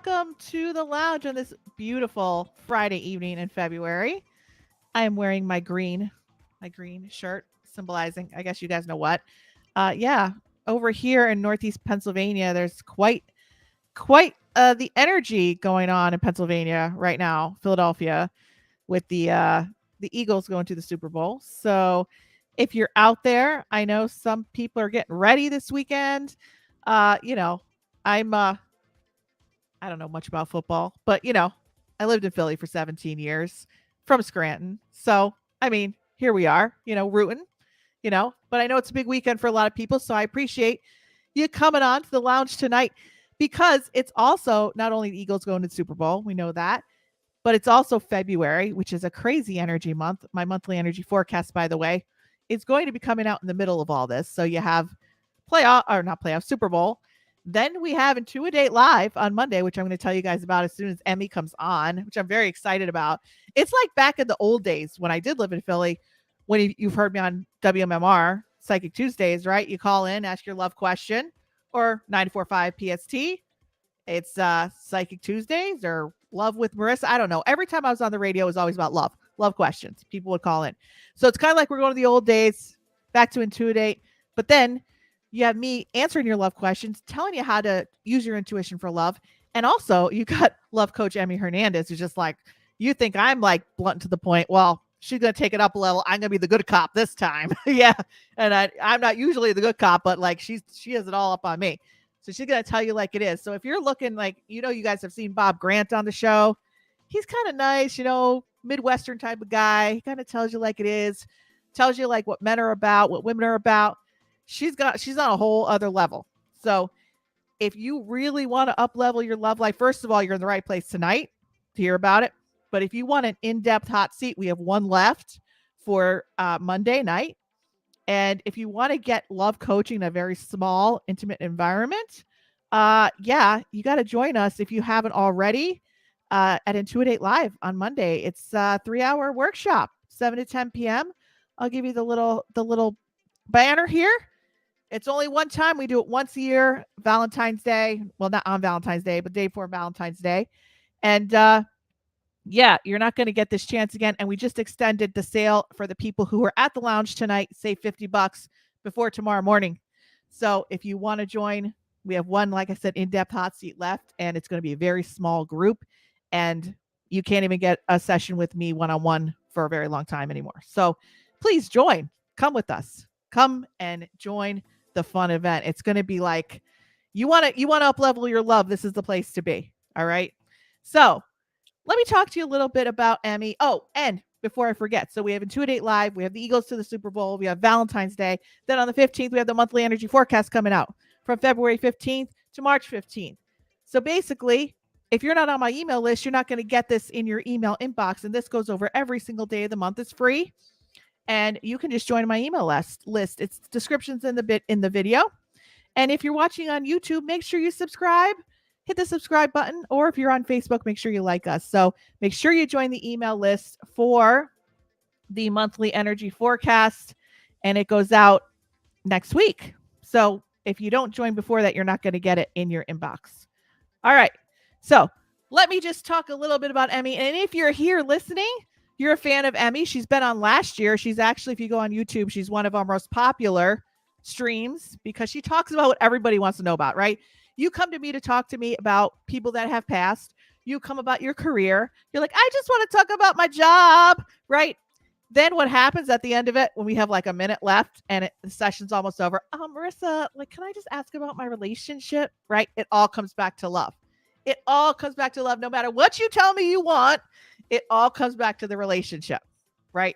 welcome to the lounge on this beautiful Friday evening in February. I am wearing my green shirt, symbolizing, I guess you guys know what. Yeah, over here in Northeast Pennsylvania, there's quite the energy going on in Pennsylvania right now, Philadelphia, with the Eagles going to the Super Bowl. So if you're out there, I know some people are getting ready this weekend. You know, I'm I don't know much about football, but I lived in Philly for 17 years from Scranton. So, I mean, here we are, rooting, but I know it's a big weekend for a lot of people. So I appreciate you coming on to the lounge tonight because it's also not only the Eagles going to the Super Bowl, we know that, but it's also February, which is a crazy energy month. My monthly energy forecast, by the way, is going to be coming out in the middle of all this. So you have playoff or not playoff, Super Bowl. Then we have Intuidate Live on Monday, which I'm going to tell you guys about as soon as Emmy comes on, which I'm very excited about. It's like back in the old days when I did live in Philly, when you've heard me on WMMR, Psychic Tuesdays, right? You call in, ask your love question, or 945 PST. It's Psychic Tuesdays or Love with Marisa. I don't know. Every time I was on the radio, it was always about love questions. People would call in. So it's kind of like we're going to the old days, back to Intuidate. But then you have me answering your love questions, telling you how to use your intuition for love. And also, you got love coach Emmy Hernandez, who's just like, you think I'm like blunt to the point. Well, she's going to take it up a level. I'm going to be the good cop this time. Yeah. And I'm not usually the good cop, but like she has it all up on me. So she's going to tell you like it is. So if you're looking like, you guys have seen Bob Grant on the show. He's kind of nice, Midwestern type of guy. He kind of tells you like it is, tells you like what men are about, what women are about. She's on a whole other level. So if you really want to up level your love life, first of all, you're in the right place tonight to hear about it. But if you want an in-depth hot seat, we have one left for Monday night. And if you want to get love coaching in a very small, intimate environment, yeah, you got to join us if you haven't already at Intuidate Live on Monday. It's a 3-hour workshop, 7 to 10 p.m. I'll give you the little banner here. It's only one time. We do it once a year, Valentine's Day. Well, not on Valentine's Day, but day before Valentine's Day. And yeah, you're not going to get this chance again. And we just extended the sale for the people who are at the lounge tonight, save $50 before tomorrow morning. So if you want to join, we have one, like I said, in-depth hot seat left, and it's going to be a very small group. And you can't even get a session with me one-on-one for a very long time anymore. So please join. Come with us. Come and join the fun event. It's going to be like, you want to up level your love. This is the place to be. All right. So let me talk to you a little bit about Emmy. Oh, and before I forget, so we have Intuidate Live, we have the Eagles to the Super Bowl, we have Valentine's Day. Then on the 15th, we have the monthly energy forecast coming out from February 15th to March 15th. So basically, if you're not on my email list, you're not going to get this in your email inbox. And this goes over every single day of the month. It's free. And you can just join my email list. It's descriptions in the video. And if you're watching on YouTube, make sure you subscribe. Hit the subscribe button, or if you're on Facebook, make sure you like us. So make sure you join the email list for the monthly energy forecast, and it goes out next week. So if you don't join before that, you're not going to get it in your inbox. All right. So let me just talk a little bit about Emmy. And if you're here listening, you're a fan of Emmy. She's been on last year. She's actually, if you go on YouTube, she's one of our most popular streams because she talks about what everybody wants to know about, right? You come to me to talk to me about people that have passed. You come about your career. You're like, I just want to talk about my job, right? Then what happens at the end of it when we have like a minute left and the session's almost over? Marisa, like, can I just ask about my relationship? Right? It all comes back to love. It all comes back to love. No matter what you tell me you want, it all comes back to the relationship, right?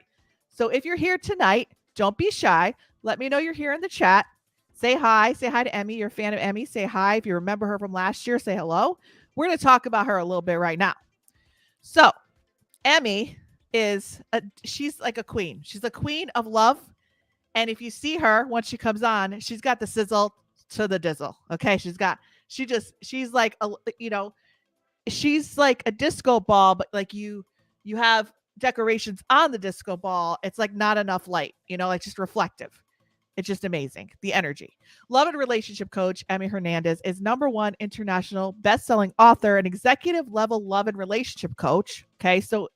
So if you're here tonight, don't be shy. Let me know you're here in the chat. Say hi. Say hi to Emmy. You're a fan of Emmy. Say hi. If you remember her from last year, say hello. We're going to talk about her a little bit right now. So Emmy she's like a queen. She's a queen of love. And if you see her, once she comes on, she's got the sizzle to the dizzle. Okay. She's like, she's like a disco ball, but like you have decorations on the disco ball. It's like not enough light, like just reflective. It's just amazing. The energy. Love and relationship coach Emmy Hernandez is #1 international best-selling author and executive level love and relationship coach. Okay, so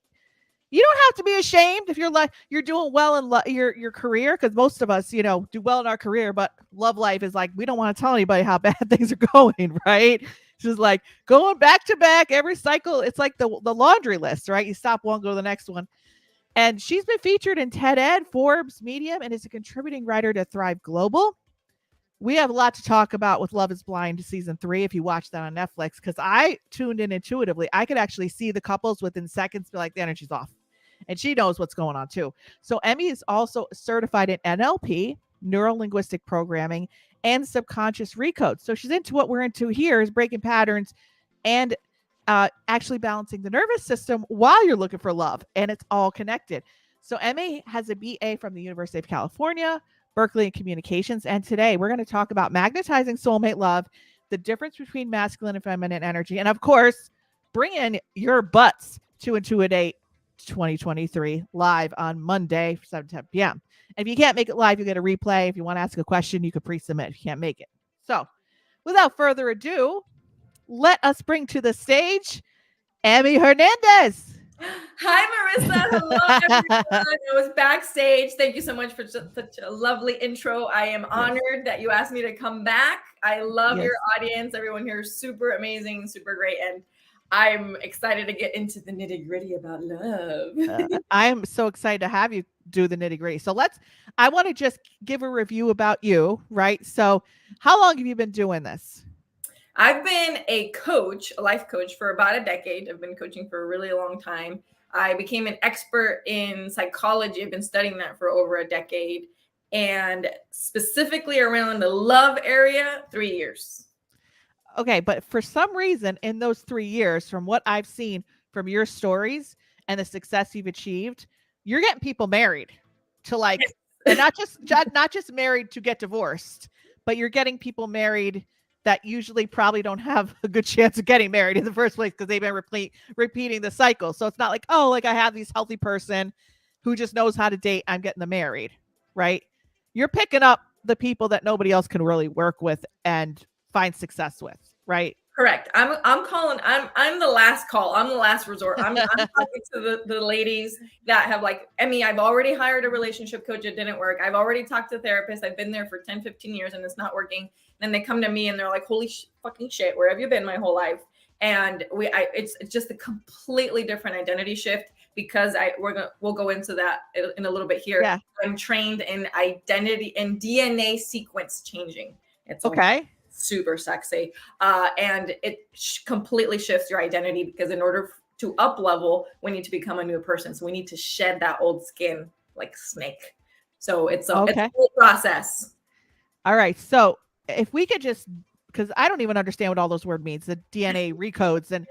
you don't have to be ashamed if you're like you're doing well in your career, because most of us, do well in our career, but love life is like we don't want to tell anybody how bad things are going, right? It's just like going back to back every cycle. It's like the laundry list, right? You stop one, go to the next one. And she's been featured in TED Ed, Forbes, Medium, and is a contributing writer to Thrive Global. We have a lot to talk about with Love is Blind season 3 if you watch that on Netflix, because I tuned in intuitively. I could actually see the couples within seconds be like, the energy's off. And she knows what's going on too. So Emmy is also certified in NLP, neuro linguistic programming, and subconscious recode. So she's into what we're into here, is breaking patterns and actually balancing the nervous system while you're looking for love. And it's all connected. So Emmy has a BA from the University of California, Berkeley in communications. And today we're going to talk about magnetizing soulmate love, the difference between masculine and feminine energy. And of course, bring in your butts to Intuidate 2023 live on Monday, 7 to 10 p.m. And if you can't make it live, you get a replay. If you want to ask a question, you could pre-submit if you can't make it. So without further ado, let us bring to the stage Emmy Hernandez. Hi, Marissa. Hello, everyone. I was backstage. Thank you so much for such a lovely intro. I am honored that you asked me to come back. I love your audience. Everyone here is super amazing, super great. And I'm excited to get into the nitty-gritty about love. I'm so excited to have you do the nitty-gritty. So I want to just give a review about you, right? So how long have you been doing this? I've been a coach, a life coach, for about a decade. I've been coaching for a really long time. I became an expert in psychology. I've been studying that for over a decade. And specifically around the love area, 3 years. Okay, but for some reason in those 3 years, from what I've seen from your stories and the success you've achieved, you're getting people married to like, and not just married to get divorced, but you're getting people married that usually probably don't have a good chance of getting married in the first place because they've been repeating the cycle. So it's not like, oh, like I have this healthy person who just knows how to date, I'm getting them married, right? You're picking up the people that nobody else can really work with and find success with, right? Correct. I'm calling. I'm the last call. I'm the last resort. I'm talking to the ladies that have like, Emmy, I've already hired a relationship coach. It didn't work. I've already talked to therapists. I've been there for 10, 15 years and it's not working. And they come to me and they're like, holy fucking shit, where have you been my whole life? And it's just a completely different identity shift, because we'll go into that in a little bit here. Yeah. I'm trained in identity and DNA sequence changing. It's okay. Super sexy. And it completely shifts your identity, because in order to up level, we need to become a new person. So we need to shed that old skin like snake. So it's a whole process. All right. So if we could just, because I don't even understand what all those words means, the DNA recodes, and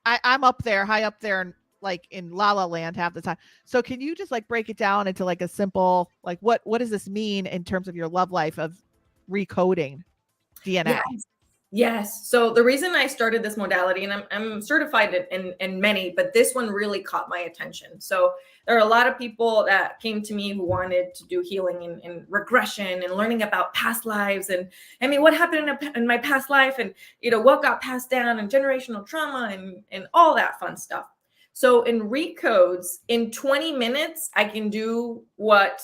I'm up there, high up there, and like in La La Land half the time. So can you just like break it down into like a simple, like what does this mean in terms of your love life of recoding DNA? Yes. So the reason I started this modality, and I'm certified in many, but this one really caught my attention. So there are a lot of people that came to me who wanted to do healing and regression and learning about past lives. And I mean, what happened in my past life, and what got passed down, and generational trauma and all that fun stuff. So in recodes, in 20 minutes, I can do what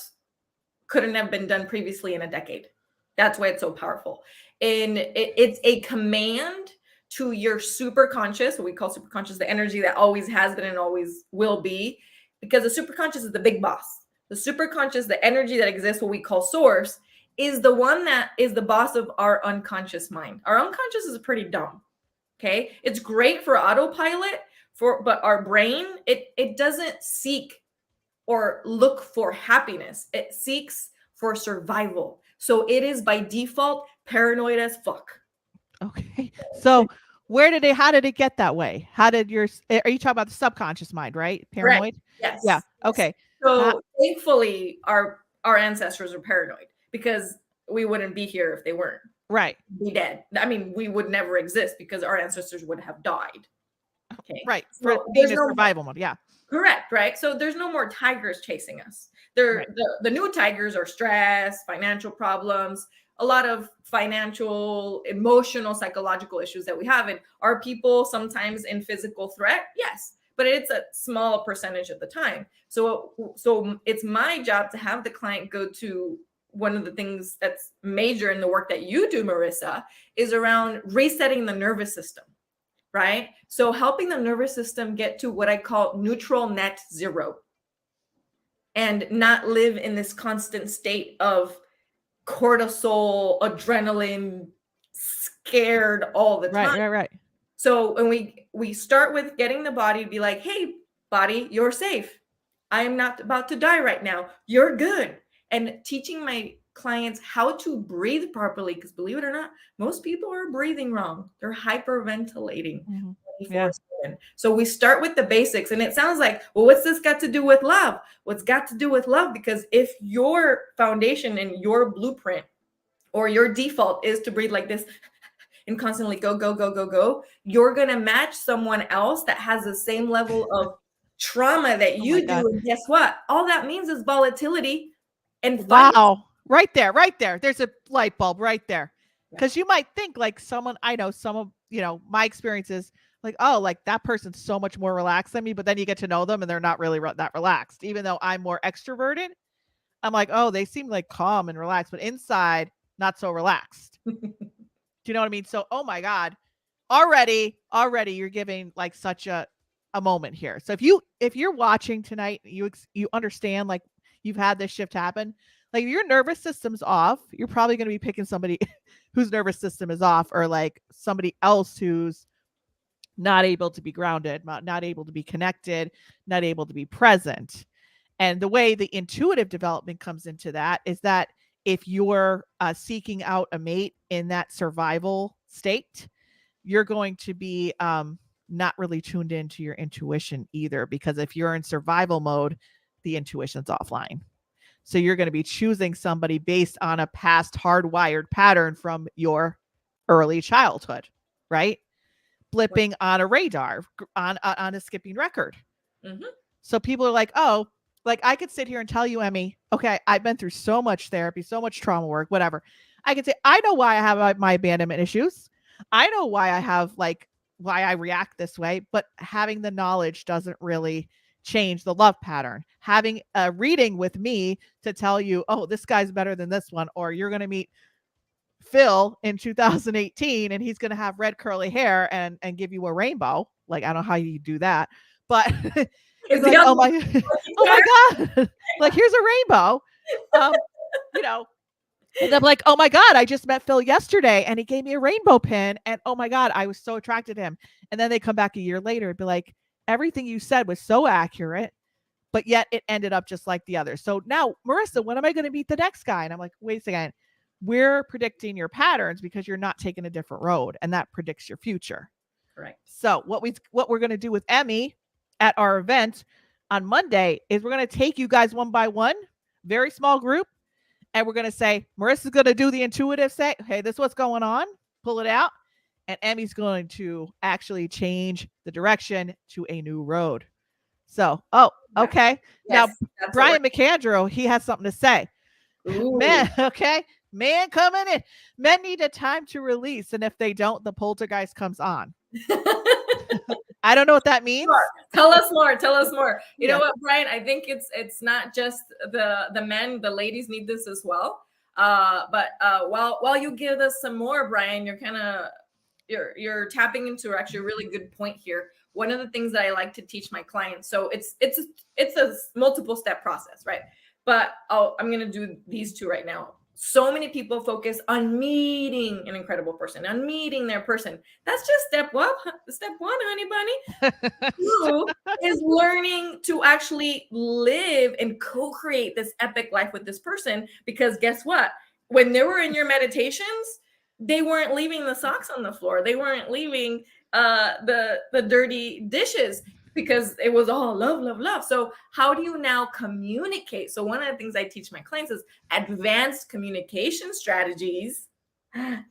couldn't have been done previously in a decade. That's why it's so powerful. And it's a command to your superconscious, what we call superconscious, the energy that always has been and always will be, because the superconscious is the big boss. The superconscious, the energy that exists, what we call source, is the one that is the boss of our unconscious mind. Our unconscious is pretty dumb. Okay. It's great for autopilot, but our brain, it doesn't seek or look for happiness. It seeks for survival. So it is by default paranoid as fuck. Okay. So how did it get that way? Are you talking about the subconscious mind, right? Paranoid? Right. Yes. Yeah. Okay. So thankfully our ancestors are paranoid, because we wouldn't be here if they weren't. Right. Be dead. I mean, we would never exist because our ancestors would have died. Okay. Right. For being a survival mode. Yeah. Correct, right? So there's no more tigers chasing us. Right. The new tigers are stress, financial problems, a lot of financial, emotional, psychological issues that we have. And are people sometimes in physical threat? Yes, but it's a small percentage of the time. So it's my job to have the client go to one of the things that's major in the work that you do, Marisa, is around resetting the nervous system, right? So helping the nervous system get to what I call neutral net zero and not live in this constant state of cortisol, adrenaline, scared all the time. Right. So when we start with getting the body to be like, hey, body, you're safe. I am not about to die right now. You're good. And teaching my clients how to breathe properly, because believe it or not, most people are breathing wrong. They're hyperventilating 24/7. So we start with the basics, and it sounds like, well, what's this got to do with love? What's got to do with love? Because if your foundation and your blueprint or your default is to breathe like this and constantly go, go, go, go, go, you're going to match someone else that has the same level of trauma that you do. And guess what? All that means is volatility and fight. Wow. Right there. There's a light bulb right there. Because you might think like someone, I know some of, my experiences like, oh, like that person's so much more relaxed than me. But then you get to know them and they're not really that relaxed. Even though I'm more extroverted, I'm like, oh, they seem like calm and relaxed, but inside, not so relaxed. Do you know what I mean? So, oh my God, already you're giving like such a moment here. So if you're watching tonight, you understand like you've had this shift happen. Like if your nervous system's off, you're probably going to be picking somebody whose nervous system is off, or like somebody else who's not able to be grounded, not able to be connected, not able to be present. And the way the intuitive development comes into that is that if you're seeking out a mate in that survival state, you're going to be not really tuned into your intuition either, because if you're in survival mode, the intuition's offline. So you're going to be choosing somebody based on a past hardwired pattern from your early childhood, right? Blipping on a radar, on a skipping record. Mm-hmm. So people are like, oh, like I could sit here and tell you, Emmy, okay, I've been through so much therapy, so much trauma work, whatever. I could say, I know why I have my abandonment issues. I know why I have why I react this way, but having the knowledge doesn't really change the love pattern. Having a reading with me to tell you, oh, this guy's better than this one, or you're going to meet Phil in 2018 and he's going to have red curly hair and give you a rainbow. Like, I don't know how you do that, but it's like, oh my God, like here's a rainbow. And I'm like, oh my God, I just met Phil yesterday and he gave me a rainbow pin. And oh my God, I was so attracted to him. And then they come back a year later and be like, everything you said was so accurate, but yet it ended up just like the other. So now, Marisa, when am I going to meet the next guy? And I'm like, wait a second. We're predicting your patterns because you're not taking a different road, and that predicts your future. Correct. So what we're going to do with Emmy at our event on Monday is we're going to take you guys one by one, very small group, and we're going to say, Marissa's going to do the intuitive, say, hey, this is what's going on, pull it out, and Emmy's going to actually change the direction to a new road. So, okay. Yes, now, Brian McAndrew, he has something to say. Ooh. Man coming in. Men need a time to release, and if they don't, the poltergeist comes on. I don't know what that means. Tell us more. You know what, Brian? I think it's not just the men, the ladies need this as well. But while you give us some more, Brian, you're tapping into actually a really good point here. One of the things that I like to teach my clients, so it's a multiple step process, right? But I'm going to do these two right now. So many people focus on meeting an incredible person, on meeting their person. That's just step one, honey bunny. Two is learning to actually live and co-create this epic life with this person. Because guess what? When they were in your meditations, they weren't leaving the socks on the floor. They weren't leaving the dirty dishes, because it was all love, love, love. So how do you now communicate? So one of the things I teach my clients is advanced communication strategies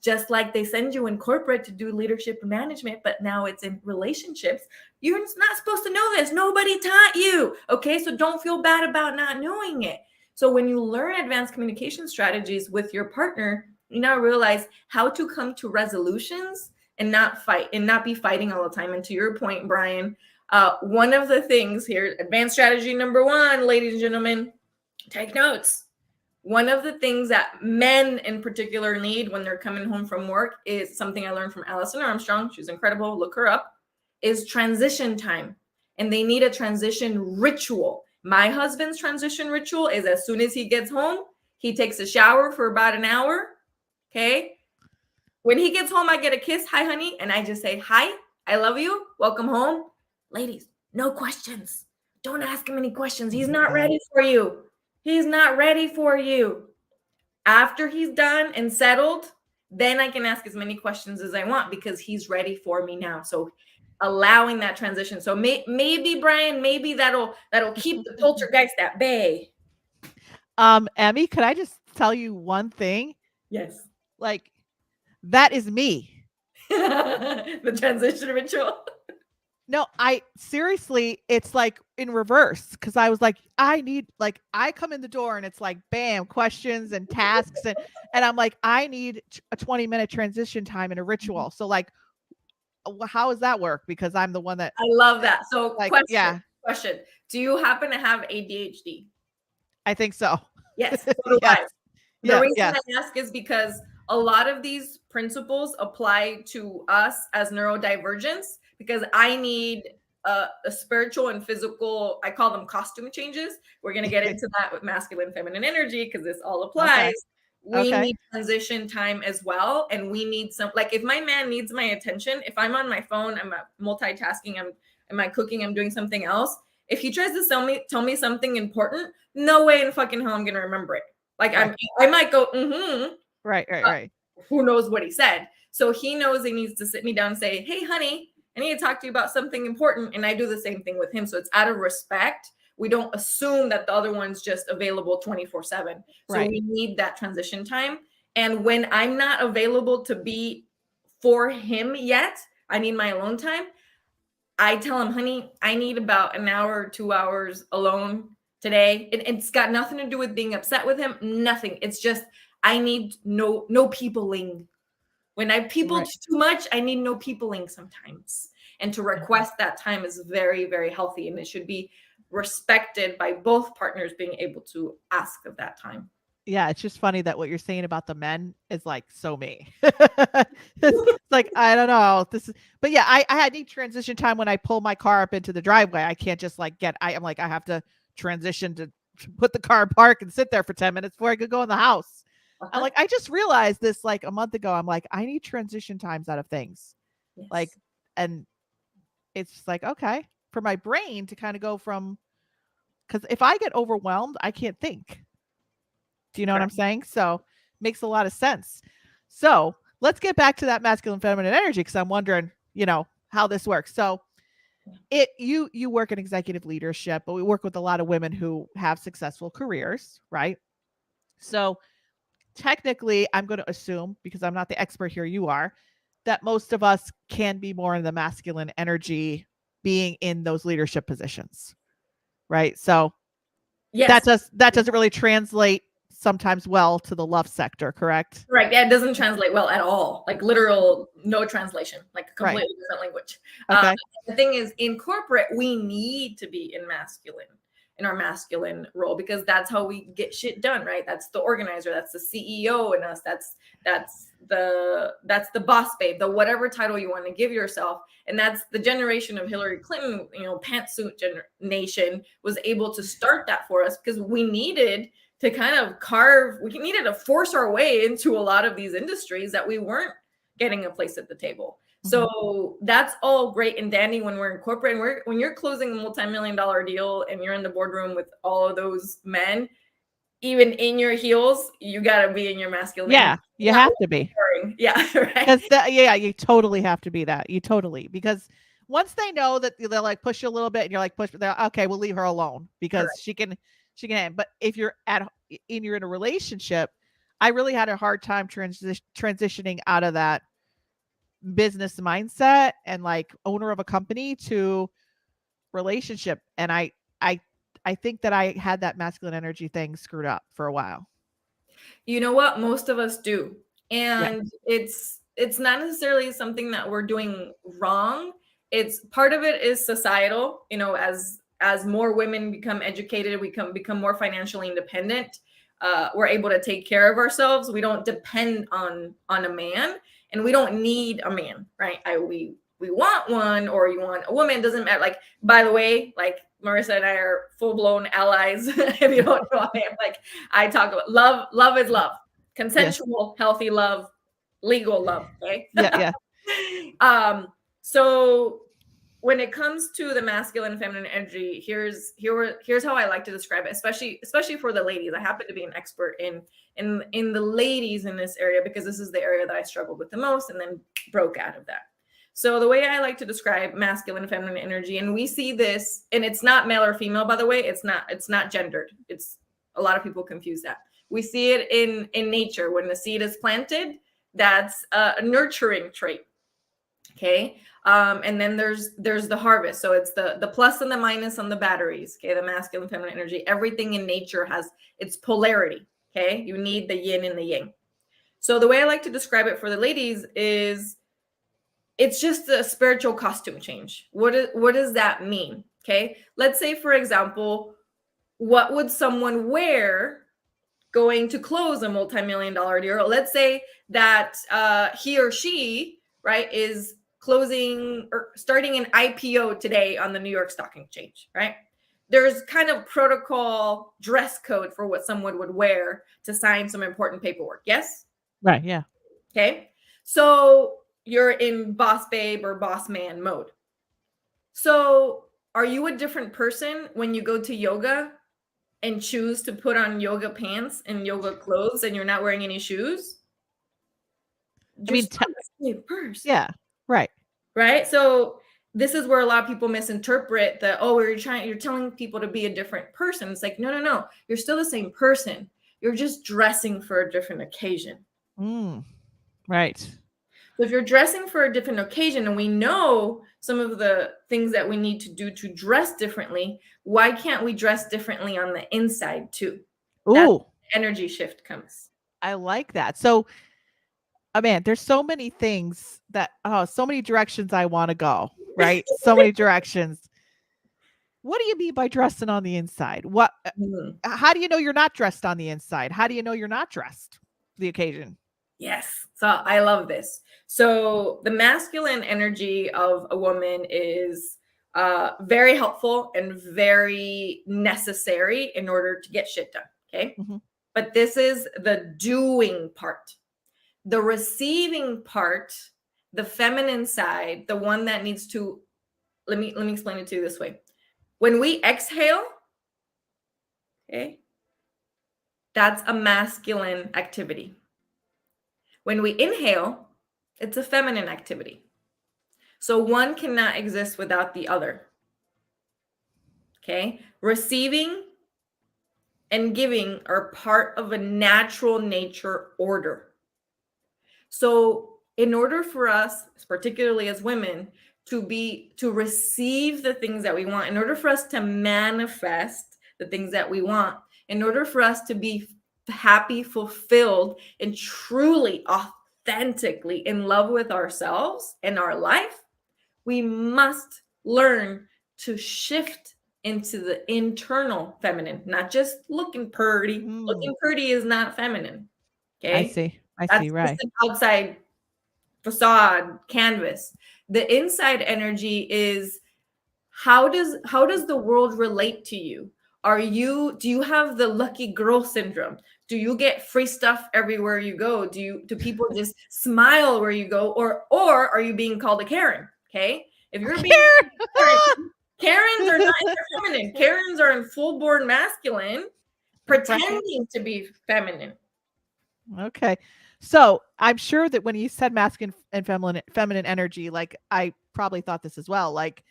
Just like they send you in corporate to do leadership and management, but now it's in relationships. You're not supposed to know this. Nobody taught you. Okay. So don't feel bad about not knowing it. So when you learn advanced communication strategies with your partner, you now realize how to come to resolutions and not fight and not be fighting all the time. And to your point, Brian, one of the things here, advanced strategy number 1, ladies and gentlemen, take notes. One of the things that men in particular need when they're coming home from work is something I learned from Allison Armstrong. She's incredible. Look her up. Is transition time. And they need a transition ritual. My husband's transition ritual is as soon as he gets home, he takes a shower for about an hour. Okay. When he gets home, I get a kiss. Hi, honey. And I just say, hi, I love you. Welcome home. Ladies, no questions. Don't ask him any questions. He's not ready for you. He's not ready for you. After he's done and settled, then I can ask as many questions as I want because he's ready for me now. So allowing that transition. So maybe Brian, maybe that'll keep the poltergeist at bay. Emmy, could I just tell you one thing? Yes. Like, that is me. The transition ritual. No, I seriously, it's like in reverse because I was like, I come in the door and it's like, bam, questions and tasks. And I'm like, I need a 20-minute transition time and a ritual. So like, how does that work? Because I'm the one that. I love that. So like, question. Do you happen to have ADHD? I think so. Yes. So do I. The reason I ask is because a lot of these principles apply to us as neurodivergents because I need a spiritual and physical, I call them costume changes. We're going to get into that with masculine, feminine energy because this all applies. We need transition time as well. And we need some, like if my man needs my attention, if I'm on my phone, I'm multitasking, am I cooking, I'm doing something else. If he tries to tell me something important, no way in fucking hell I'm going to remember it. Like I might go, Right. Who knows what he said? So he knows he needs to sit me down and say, hey, honey, I need to talk to you about something important. And I do the same thing with him. So it's out of respect. We don't assume that the other one's just available 24/7. So we need that transition time. And when I'm not available to be for him yet, I need my alone time. I tell him, honey, I need about an hour, 2 hours alone today. It's got nothing to do with being upset with him. Nothing. It's just, I need no peopling. When I people too much, I need no peopling sometimes. And to request that time is very, very healthy. And it should be respected by both partners being able to ask of that time. Yeah, it's just funny that what you're saying about the men is like so me. It's like, I don't know. But yeah, I need transition time when I pull my car up into the driveway. I can't just like I'm like, I have to transition to put the car in park and sit there for 10 minutes before I could go in the house. I'm like, I just realized this like a month ago. I'm like, I need transition times out of things. Yes. Like, and it's just like, okay, for my brain to kind of go from, because if I get overwhelmed, I can't think. Do you know what I'm saying? So makes a lot of sense. So let's get back to that masculine feminine energy because I'm wondering, how this works. So you work in executive leadership, but we work with a lot of women who have successful careers, right? So technically, I'm going to assume, because I'm not the expert here, you are, that most of us can be more in the masculine energy being in those leadership positions, right? So that doesn't really translate sometimes well to the love sector, correct? Right. Yeah, it doesn't translate well at all. Like literal, no translation, like a completely different language. Okay. The thing is, in corporate, we need to be in our masculine role because that's how we get shit done, right? That's the organizer, that's the CEO in us, that's the boss babe, the whatever title you want to give yourself. And that's the generation of Hillary Clinton, pantsuit generation was able to start that for us because we needed to kind of we needed to force our way into a lot of these industries that we weren't getting a place at the table. Mm-hmm. So that's all great and dandy when we're in corporate and when you're closing a multi-million-dollar deal and you're in the boardroom with all of those men, even in your heels, you got to be in your masculine. Yeah, you have to be. Yeah, right. You totally have to be that. Because once they know that they'll like push you a little bit and you're like, okay, we'll leave her alone because she can, but if you're in a relationship, I really had a hard time transitioning out of that business mindset and like owner of a company to relationship. And I I think that I had that masculine energy thing screwed up for a while. You know what? Most of us do. Yeah. And it's not necessarily something that we're doing wrong. It's part of it is societal, you know, as more women become educated, we become more financially independent. We're able to take care of ourselves. We don't depend on a man, and we don't need a man, right? We want one, or you want a woman, doesn't matter. Like, by the way, like Marisa and I are full-blown allies. If you don't know, like, I talk about love. Love is love. Consensual, healthy love, legal love. Okay. Yeah. So when it comes to the masculine and feminine energy, here's how I like to describe it, especially for the ladies. I happen to be an expert in the ladies in this area, because this is the area that I struggled with the most and then broke out of that. So the way I like to describe masculine and feminine energy, and we see this, and it's not male or female, by the way, it's not gendered. It's, a lot of people confuse that. We see it in nature. When the seed is planted, that's a nurturing trait. Okay. And then there's the harvest. So it's the plus and the minus on the batteries. Okay. The masculine and feminine energy. Everything in nature has its polarity. Okay. You need the yin and the yang. So the way I like to describe it for the ladies is, it's just a spiritual costume change. What does that mean? Okay. Let's say, for example, what would someone wear going to close a multi-million-dollar deal? Let's say that he or she, right, is closing or starting an IPO today on the New York Stock Exchange, right? There's kind of protocol dress code for what someone would wear to sign some important paperwork. Yes? Right. Yeah. Okay. So you're in boss babe or boss man mode. So are you a different person when you go to yoga and choose to put on yoga pants and yoga clothes and you're not wearing any shoes? I mean, yeah, right. Right. So this is where a lot of people misinterpret that, oh, you're telling people to be a different person. It's like, no. You're still the same person. You're just dressing for a different occasion. Right. So if you're dressing for a different occasion, and we know some of the things that we need to do to dress differently, why can't we dress differently on the inside too? Ooh, energy shift comes. I like that. So, man, there's so many things that, so many directions I want to go, right? So many directions. What do you mean by dressing on the inside? What, how do you know you're not dressed on the inside? How do you know you're not dressed for the occasion? Yes. So I love this. So the masculine energy of a woman is very helpful and very necessary in order to get shit done. Okay. Mm-hmm. But this is the doing part. The receiving part, the feminine side, the one that needs to, let me explain it to you this way. When we exhale, okay, that's a masculine activity. When we inhale, it's a feminine activity. So one cannot exist without the other. Okay? Receiving and giving are part of a natural nature order. So in order for us, particularly as women, to receive the things that we want, in order for us to manifest the things that we want, in order for us to be happy, fulfilled, and truly, authentically in love with ourselves and our life, we must learn to shift into the internal feminine, not just looking pretty. Looking pretty is not feminine. Okay. I see. Right. Just an outside facade canvas. The inside energy is, how does the world relate to you? Do you have the lucky girl syndrome? Do you get free stuff everywhere you go? Do people just smile where you go? Or are you being called a Karen? Okay. If you're being Karens are not feminine. Karens are in full-born masculine, pretending to be feminine. Okay. So I'm sure that when you said masculine and feminine energy, like I probably thought this as well. Like,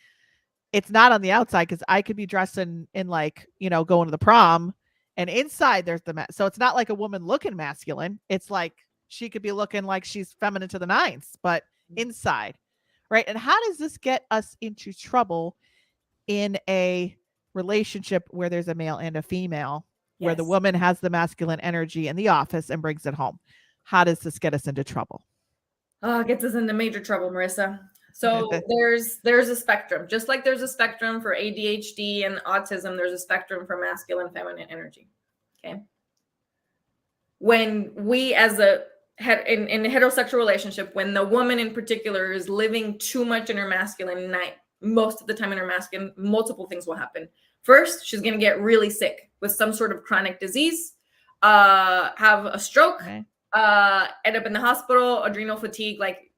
it's not on the outside, because I could be dressed in like, going to the prom And inside there's the so it's not like a woman looking masculine. It's like she could be looking like she's feminine to the nines, but inside, right? And how does this get us into trouble in a relationship where there's a male and a female, where the woman has the masculine energy in the office and brings it home? How does this get us into trouble? Oh, it gets us into major trouble, Marissa. So there's a spectrum. Just like there's a spectrum for ADHD and autism, there's a spectrum for masculine, feminine energy. Okay. When we as in a heterosexual relationship, when the woman in particular is living too much in her masculine, most of the time in her masculine, multiple things will happen. First, she's going to get really sick with some sort of chronic disease, have a stroke, end up in the hospital, adrenal fatigue, like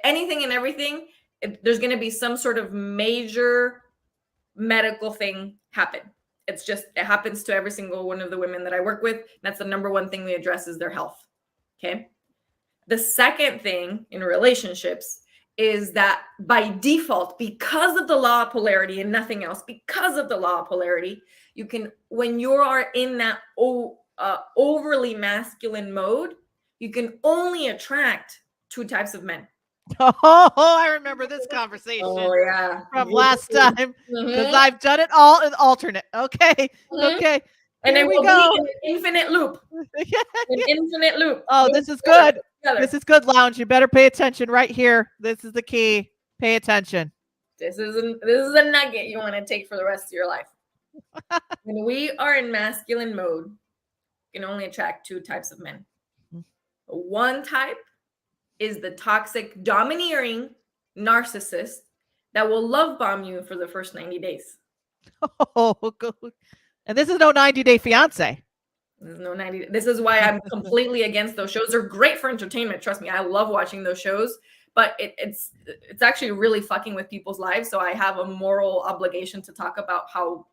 anything and everything. There's going to be some sort of major medical thing happen. It happens to every single one of the women that I work with. That's the number one thing we address is their health. Okay. The second thing in relationships is that by default, because of the law of polarity and nothing else, because of the law of polarity, you can, when you are in that overly masculine mode, you can only attract two types of men. Oh, I remember this conversation from last time because I've done it all in alternate. Okay. Okay. And then we go in an infinite loop. An infinite loop. Oh, this is good. This is good, Lounge. You better pay attention right here. This is the key. Pay attention. This is a nugget you want to take for the rest of your life. When we are in masculine mode, you can only attract two types of men. One type is the toxic, domineering narcissist that will love bomb you for the first 90 days. Oh, good. And this is no 90-day fiance. This is no 90. This is why I'm completely against those shows. They're great for entertainment. Trust me, I love watching those shows, but it's actually really fucking with people's lives. So I have a moral obligation to talk about how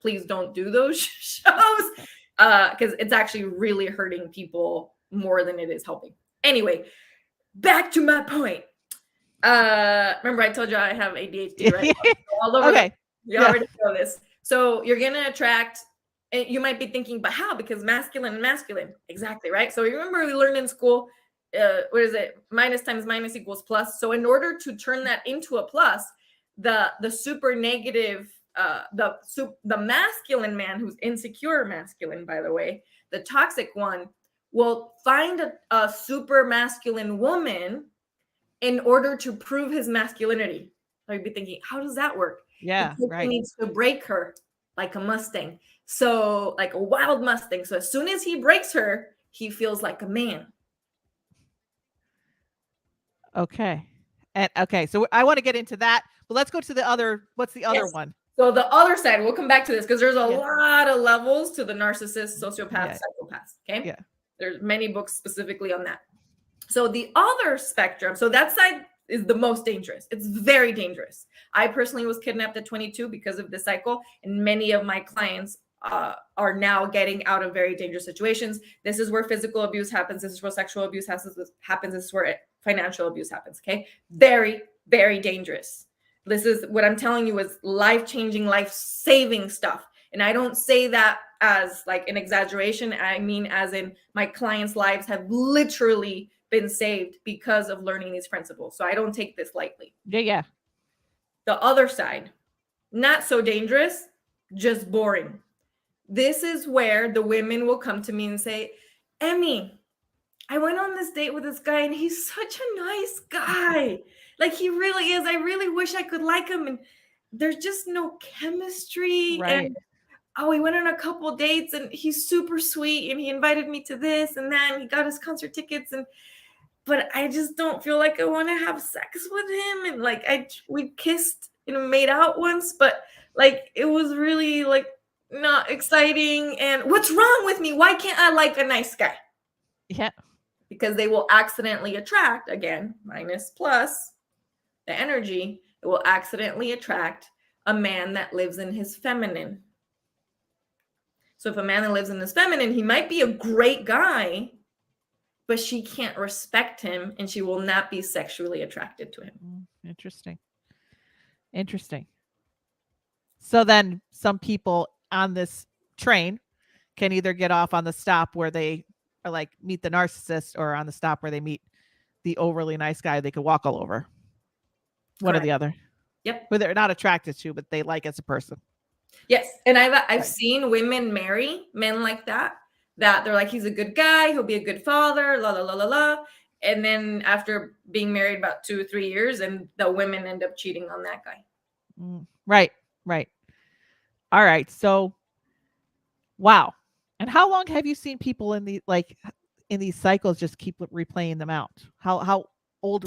please don't do those shows because it's actually really hurting people more than it is helping. Anyway, back to my point. Remember I told you I have ADHD, right? All over. Okay. You already know this. So you're going to attract, and you might be thinking, but how? Because masculine and masculine. Exactly, right? So you remember we learned in school, what is it? Minus times minus equals plus. So in order to turn that into a plus, the super negative, the masculine man who's insecure masculine, by the way, the toxic one will find a super masculine woman in order to prove his masculinity. I'd be thinking, how does that work? Yeah, because he needs to break her like a Mustang. So like a wild Mustang. So as soon as he breaks her, he feels like a man. Okay. And okay, so I want to get into that, but let's go to the other. What's the other one? So the other side, we'll come back to this because there's a lot of levels to the narcissist, sociopath, psychopaths. Okay. Yeah. There's many books specifically on that. So the other spectrum, so that side is the most dangerous. It's very dangerous. I personally was kidnapped at 22 because of this cycle, and many of my clients are now getting out of very dangerous situations. This is where physical abuse happens. This is where sexual abuse happens. This is where financial abuse happens. Okay. Very, very dangerous. This is what I'm telling you is life-changing, life-saving stuff. And I don't say that as like an exaggeration. I mean, as in my clients' lives have literally been saved because of learning these principles. So I don't take this lightly. Yeah. The other side, not so dangerous, just boring. This is where the women will come to me and say, Emmy, I went on this date with this guy and he's such a nice guy. Like he really is. I really wish I could like him. And there's just no chemistry. Right. And we went on a couple dates and he's super sweet and he invited me to this and that and he got us concert tickets but I just don't feel like I want to have sex with him. And like we kissed and made out once, but like it was really like not exciting. And what's wrong with me? Why can't I like a nice guy? Yeah. Because they will accidentally attract, again, minus plus the energy, it will accidentally attract a man that lives in his feminine. So if a man that lives in his feminine, he might be a great guy, but she can't respect him and she will not be sexually attracted to him. Interesting. So then some people on this train can either get off on the stop where they are like meet the narcissist, or on the stop where they meet the overly nice guy they could walk all over. One or the other. Yep. Who they're not attracted to, but they like as a person. Yes. And I've seen women marry men like that they're like, he's a good guy, he'll be a good father, la la la la la. And then after being married about 2 or 3 years, and the women end up cheating on that guy. Right. All right. So, wow. And how long have you seen people in these cycles just keep replaying them out? How old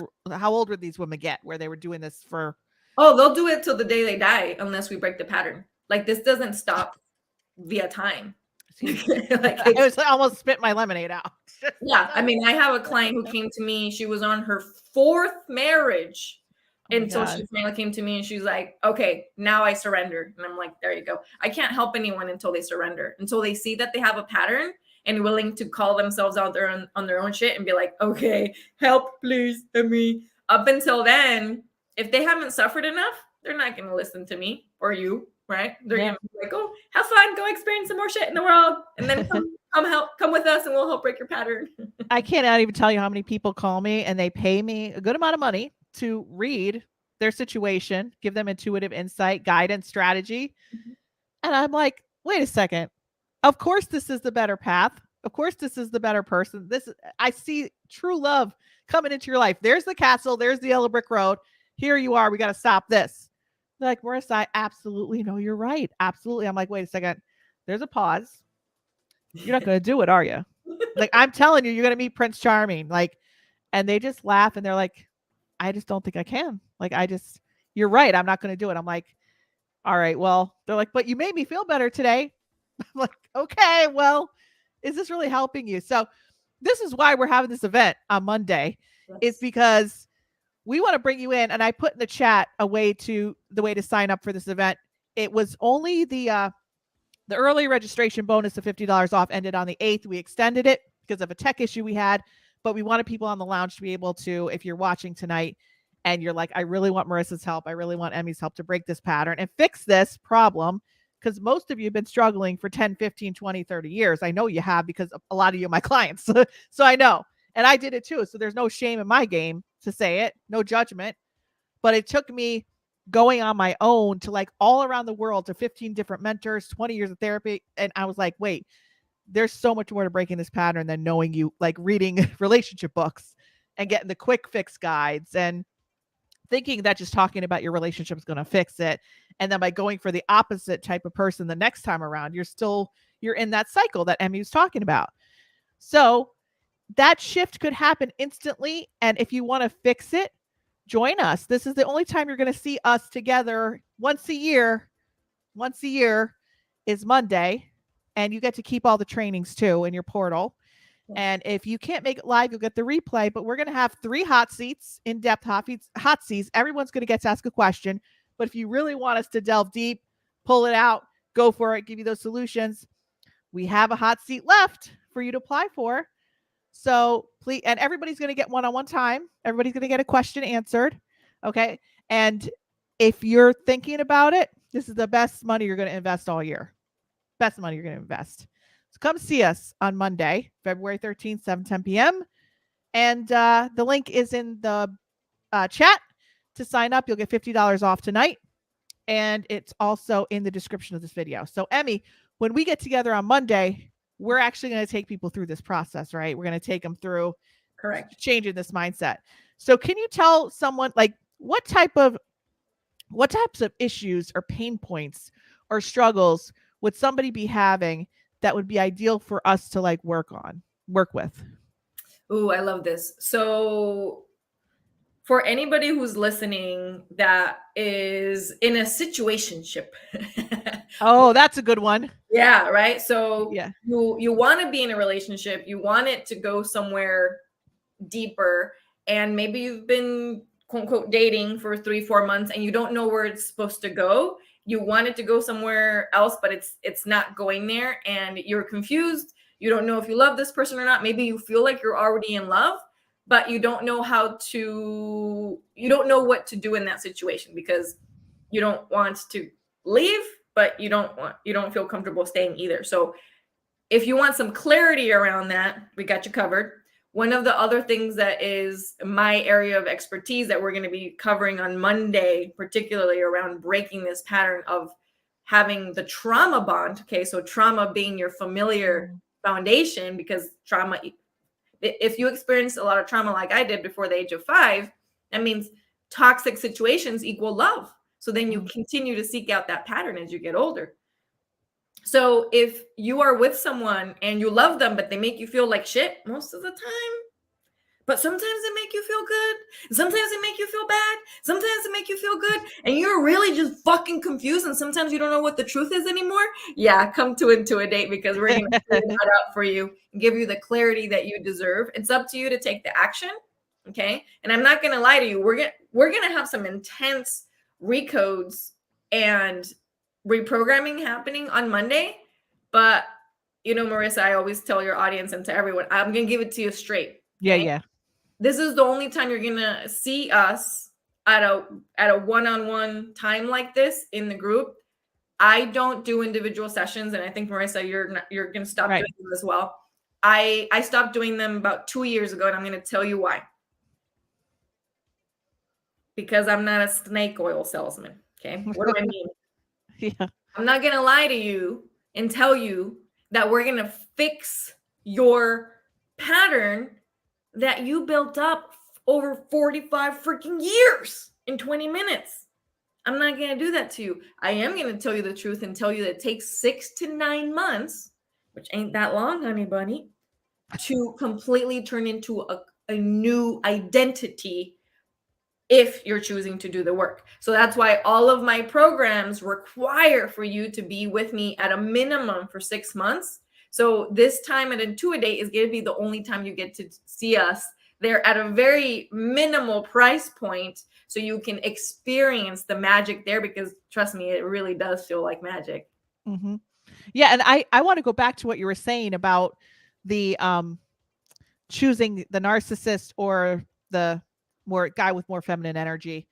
would these women get where they were doing this for? Oh, they'll do it till the day they die unless we break the pattern. Like, this doesn't stop via time. Like, I was almost spit my lemonade out. Yeah. I mean, I have a client who came to me. She was on her 4th marriage. And so she finally came to me and she's like, okay, now I surrender. And I'm like, there you go. I can't help anyone until they surrender, until they see that they have a pattern and willing to call themselves out there on their own shit and be like, okay, help, please, Emmy. Up until then, if they haven't suffered enough, they're not going to listen to me or you, right? They're going to be like, oh, have fun, go experience some more shit in the world. And then come with us and we'll help break your pattern. I cannot even tell you how many people call me and they pay me a good amount of money to read their situation, give them intuitive insight, guidance, strategy. And I'm like, wait a second. Of course, this is the better path. Of course, this is the better person. I see true love coming into your life. There's the castle. There's the yellow brick road. Here you are. We got to stop this. They're like, Marisa, I absolutely know you're right. Absolutely. I'm like, wait a second. There's a pause. You're not going to do it, are you? Like, I'm telling you, you're going to meet Prince Charming. Like, and they just laugh and they're like, I just don't think I can. Like, you're right. I'm not going to do it. I'm like, all right, well, they're like, but you made me feel better today. I'm like, okay, well, is this really helping you? So this is why we're having this event on Monday. Yes. It's because we want to bring you in. And I put in the chat the way to sign up for this event. It was only the early registration bonus of $50 off ended on the 8th. We extended it because of a tech issue we had. But we wanted people on the lounge to be able to, if you're watching tonight and you're like, I really want Marisa's help, I really want Emmy's help to break this pattern and fix this problem, because most of you have been struggling for 10, 15, 20, 30 years. I know you have, because a lot of you are my clients. So I know. And I did it too. So there's no shame in my game to say it, no judgment. But it took me going on my own to like all around the world to 15 different mentors, 20 years of therapy. And I was like, wait, there's so much more to breaking this pattern than knowing you, like reading relationship books and getting the quick fix guides and thinking that just talking about your relationship is going to fix it. And then by going for the opposite type of person the next time around, you're in that cycle that Emmy was talking about. So that shift could happen instantly. And if you want to fix it, join us. This is the only time you're going to see us together once a year. Once a year is Monday. And you get to keep all the trainings too in your portal. And if you can't make it live, you'll get the replay. But we're going to have 3 hot seats, in-depth hot seats. Everyone's going to get to ask a question. But if you really want us to delve deep, pull it out, go for it, give you those solutions, we have a hot seat left for you to apply for. So please, and everybody's going to get one-on-one time. Everybody's going to get a question answered. Okay. And if you're thinking about it, this is the best money you're going to invest all year. Best money you're going to invest. So come see us on Monday, February 13th, 7:10 p.m. And the link is in the chat to sign up. You'll get $50 off tonight. And it's also in the description of this video. So Emmy, when we get together on Monday, we're actually going to take people through this process, right? We're going to take them through changing this mindset. So can you tell someone, like, what types of issues or pain points or struggles would somebody be having that would be ideal for us to like work with? Ooh, I love this. So for anybody who's listening that is in a situationship. Oh, that's a good one. Yeah, right. So yeah, you want to be in a relationship, you want it to go somewhere deeper, and maybe you've been quote unquote dating for 3-4 months and you don't know where it's supposed to go. You want it to go somewhere else, but it's not going there, and you're confused. You don't know if you love this person or not. Maybe you feel like you're already in love, but you don't know you don't know what to do in that situation, because you don't want to leave, but you don't feel comfortable staying either. So if you want some clarity around that, we got you covered. One of the other things that is my area of expertise that we're going to be covering on Monday, particularly around breaking this pattern of having the trauma bond. Okay, so trauma being your familiar foundation, because trauma, if you experience a lot of trauma like I did before the age of 5, that means toxic situations equal love. So then you continue to seek out that pattern as you get older. So if you are with someone and you love them, but they make you feel like shit most of the time, but sometimes they make you feel good, sometimes they make you feel bad, sometimes they make you feel good, and you're really just fucking confused, and sometimes you don't know what the truth is anymore, yeah, come to Intuidate, because we're going to figure that out for you and give you the clarity that you deserve. It's up to you to take the action, okay? And I'm not going to lie to you. We're going to have some intense recodes and reprogramming happening on Monday, but you know, Marisa, I always tell your audience and to everyone, I'm going to give it to you straight. Okay? Yeah. This is the only time you're gonna see us at a one-on-one time like this in the group. I don't do individual sessions, and I think Marisa, you're gonna stop doing them as well. I stopped doing them about 2 years ago, and I'm gonna tell you why. Because I'm not a snake oil salesman. Okay, what do I mean? Yeah. I'm not gonna lie to you and tell you that we're gonna fix your pattern that you built up over 45 freaking years in 20 minutes. I'm not going to do that to you. I am going to tell you the truth and tell you that it takes 6 to 9 months, which ain't that long, honey bunny, to completely turn into a new identity if you're choosing to do the work. So that's why all of my programs require for you to be with me at a minimum for 6 months. So this time at Intuidate is going to be the only time you get to see us. They're at a very minimal price point, so you can experience the magic there, because trust me, it really does feel like magic. Yeah. And I want to go back to what you were saying about the choosing the narcissist or the more guy with more feminine energy.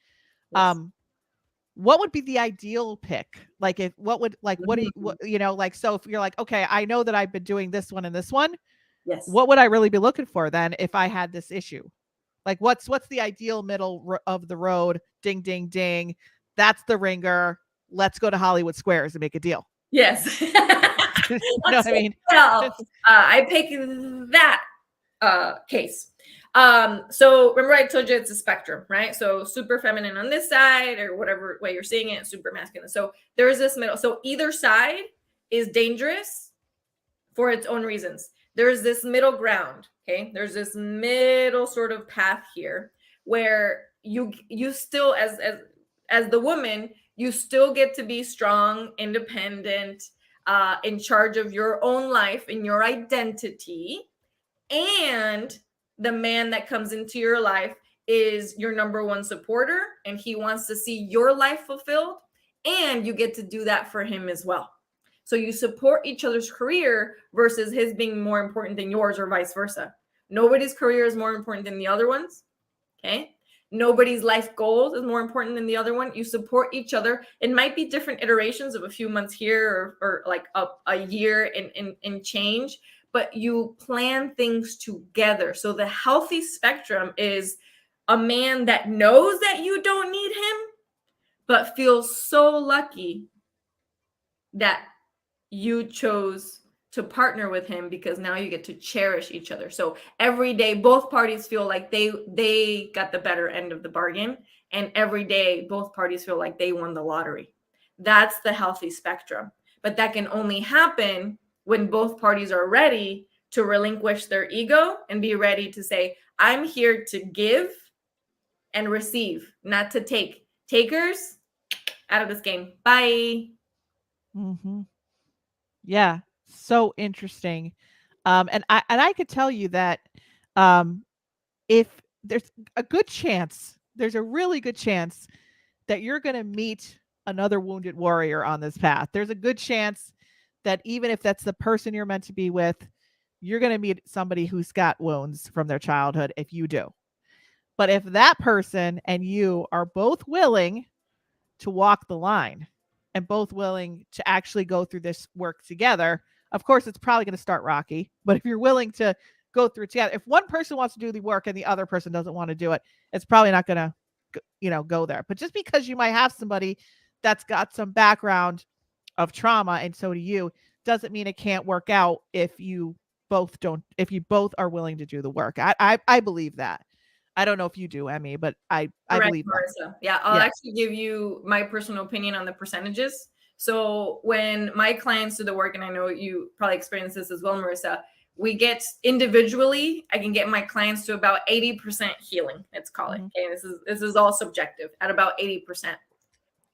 Yes. What would be the ideal pick? Like, if what would, like, what do you, what, you know, like, so if you're like, okay, I know that I've been doing this one and this one. Yes. What would I really be looking for then if I had this issue? Like, what's the ideal middle of the road? Ding, ding, ding. That's the ringer. Let's go to Hollywood Squares and make a deal. Yes. You know what I mean? Well, I pick that case. So remember I told you it's a spectrum, right? So super feminine on this side, or whatever way you're seeing it, super masculine. So there is this middle. So either side is dangerous for its own reasons. There's this middle ground, okay? There's this middle sort of path here where you still, as the woman, you still get to be strong, independent, in charge of your own life and your identity. And the man that comes into your life is your number one supporter, and he wants to see your life fulfilled, and you get to do that for him as well. So you support each other's career versus his being more important than yours, or vice versa. Nobody's career is more important than the other one's. Okay. Nobody's life goals is more important than the other one. You support each other. It might be different iterations of a few months here, or like a year in change, but you plan things together. So the healthy spectrum is a man that knows that you don't need him, but feels so lucky that you chose to partner with him, because now you get to cherish each other. So every day, both parties feel like they got the better end of the bargain. And every day, both parties feel like they won the lottery. That's the healthy spectrum. But that can only happen when both parties are ready to relinquish their ego and be ready to say, I'm here to give and receive, not to take. Takers, out of this game. Bye. Yeah, so interesting. And I could tell you that if there's a good chance, there's a really good chance that you're going to meet another wounded warrior on this path. There's a good chance that even if that's the person you're meant to be with, you're going to meet somebody who's got wounds from their childhood if you do. But if that person and you are both willing to walk the line and both willing to actually go through this work together, of course, it's probably going to start rocky. But if you're willing to go through it together, if one person wants to do the work and the other person doesn't want to do it, it's probably not going to, go there. But just because you might have somebody that's got some background of trauma, and so do you, doesn't mean it can't work out if you both are willing to do the work. I believe that. I don't know if you do, Emmy, but I Correct, believe that. Marissa. Yeah, I'll actually give you my personal opinion on the percentages. So when my clients do the work, and I know you probably experience this as well, Marissa, we get individually, I can get my clients to about 80% healing, let's call it. Okay, this is all subjective, at about 80%.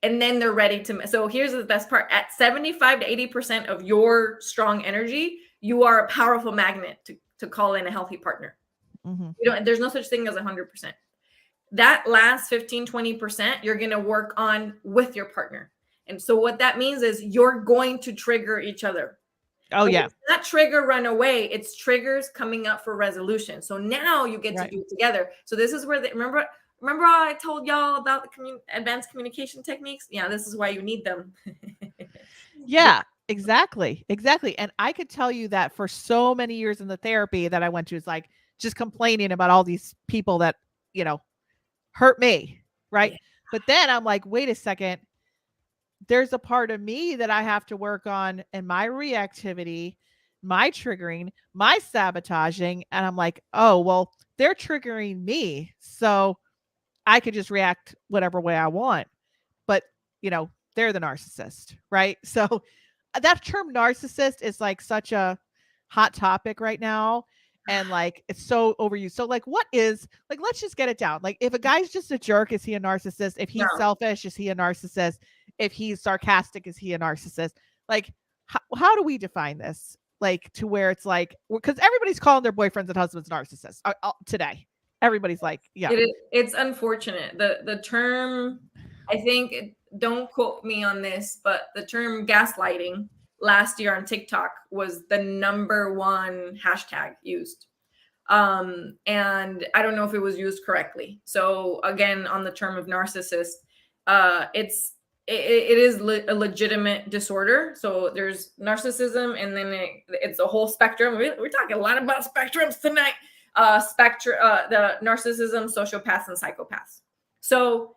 And then they're ready to, so here's the best part, at 75 to 80% of your strong energy, you are a powerful magnet to call in a healthy partner. There's no such thing as 100%. That last 15, 20%, you're going to work on with your partner. And so what that means is you're going to trigger each other. Oh, yeah. It's not trigger run away. It's triggers coming up for resolution. So now you get to do it together. So this is where remember how I told y'all about the advanced communication techniques? Yeah, this is why you need them. Yeah, exactly. And I could tell you that for so many years in the therapy that I went to, it's like just complaining about all these people that, hurt me. Right. Yeah. But then I'm like, wait a second. There's a part of me that I have to work on, and my reactivity, my triggering, my sabotaging. And I'm like, oh, well, they're triggering me. So I could just react whatever way I want. But, they're the narcissist, right? So that term narcissist is like such a hot topic right now. And like, it's so overused. So like, let's just get it down. Like, if a guy's just a jerk, is he a narcissist? If he's selfish, is he a narcissist? If he's sarcastic, is he a narcissist? Like, how do we define this? Like, to where it's like, because everybody's calling their boyfriends and husbands narcissists today. Everybody's like, yeah. It's unfortunate. The term, I think, don't quote me on this, but the term gaslighting last year on TikTok was the #1 hashtag used. And I don't know if it was used correctly. So again, on the term of narcissist, it is a legitimate disorder. So there's narcissism, and then it's a whole spectrum. We're talking a lot about spectrums tonight. The narcissism, sociopaths, and psychopaths. So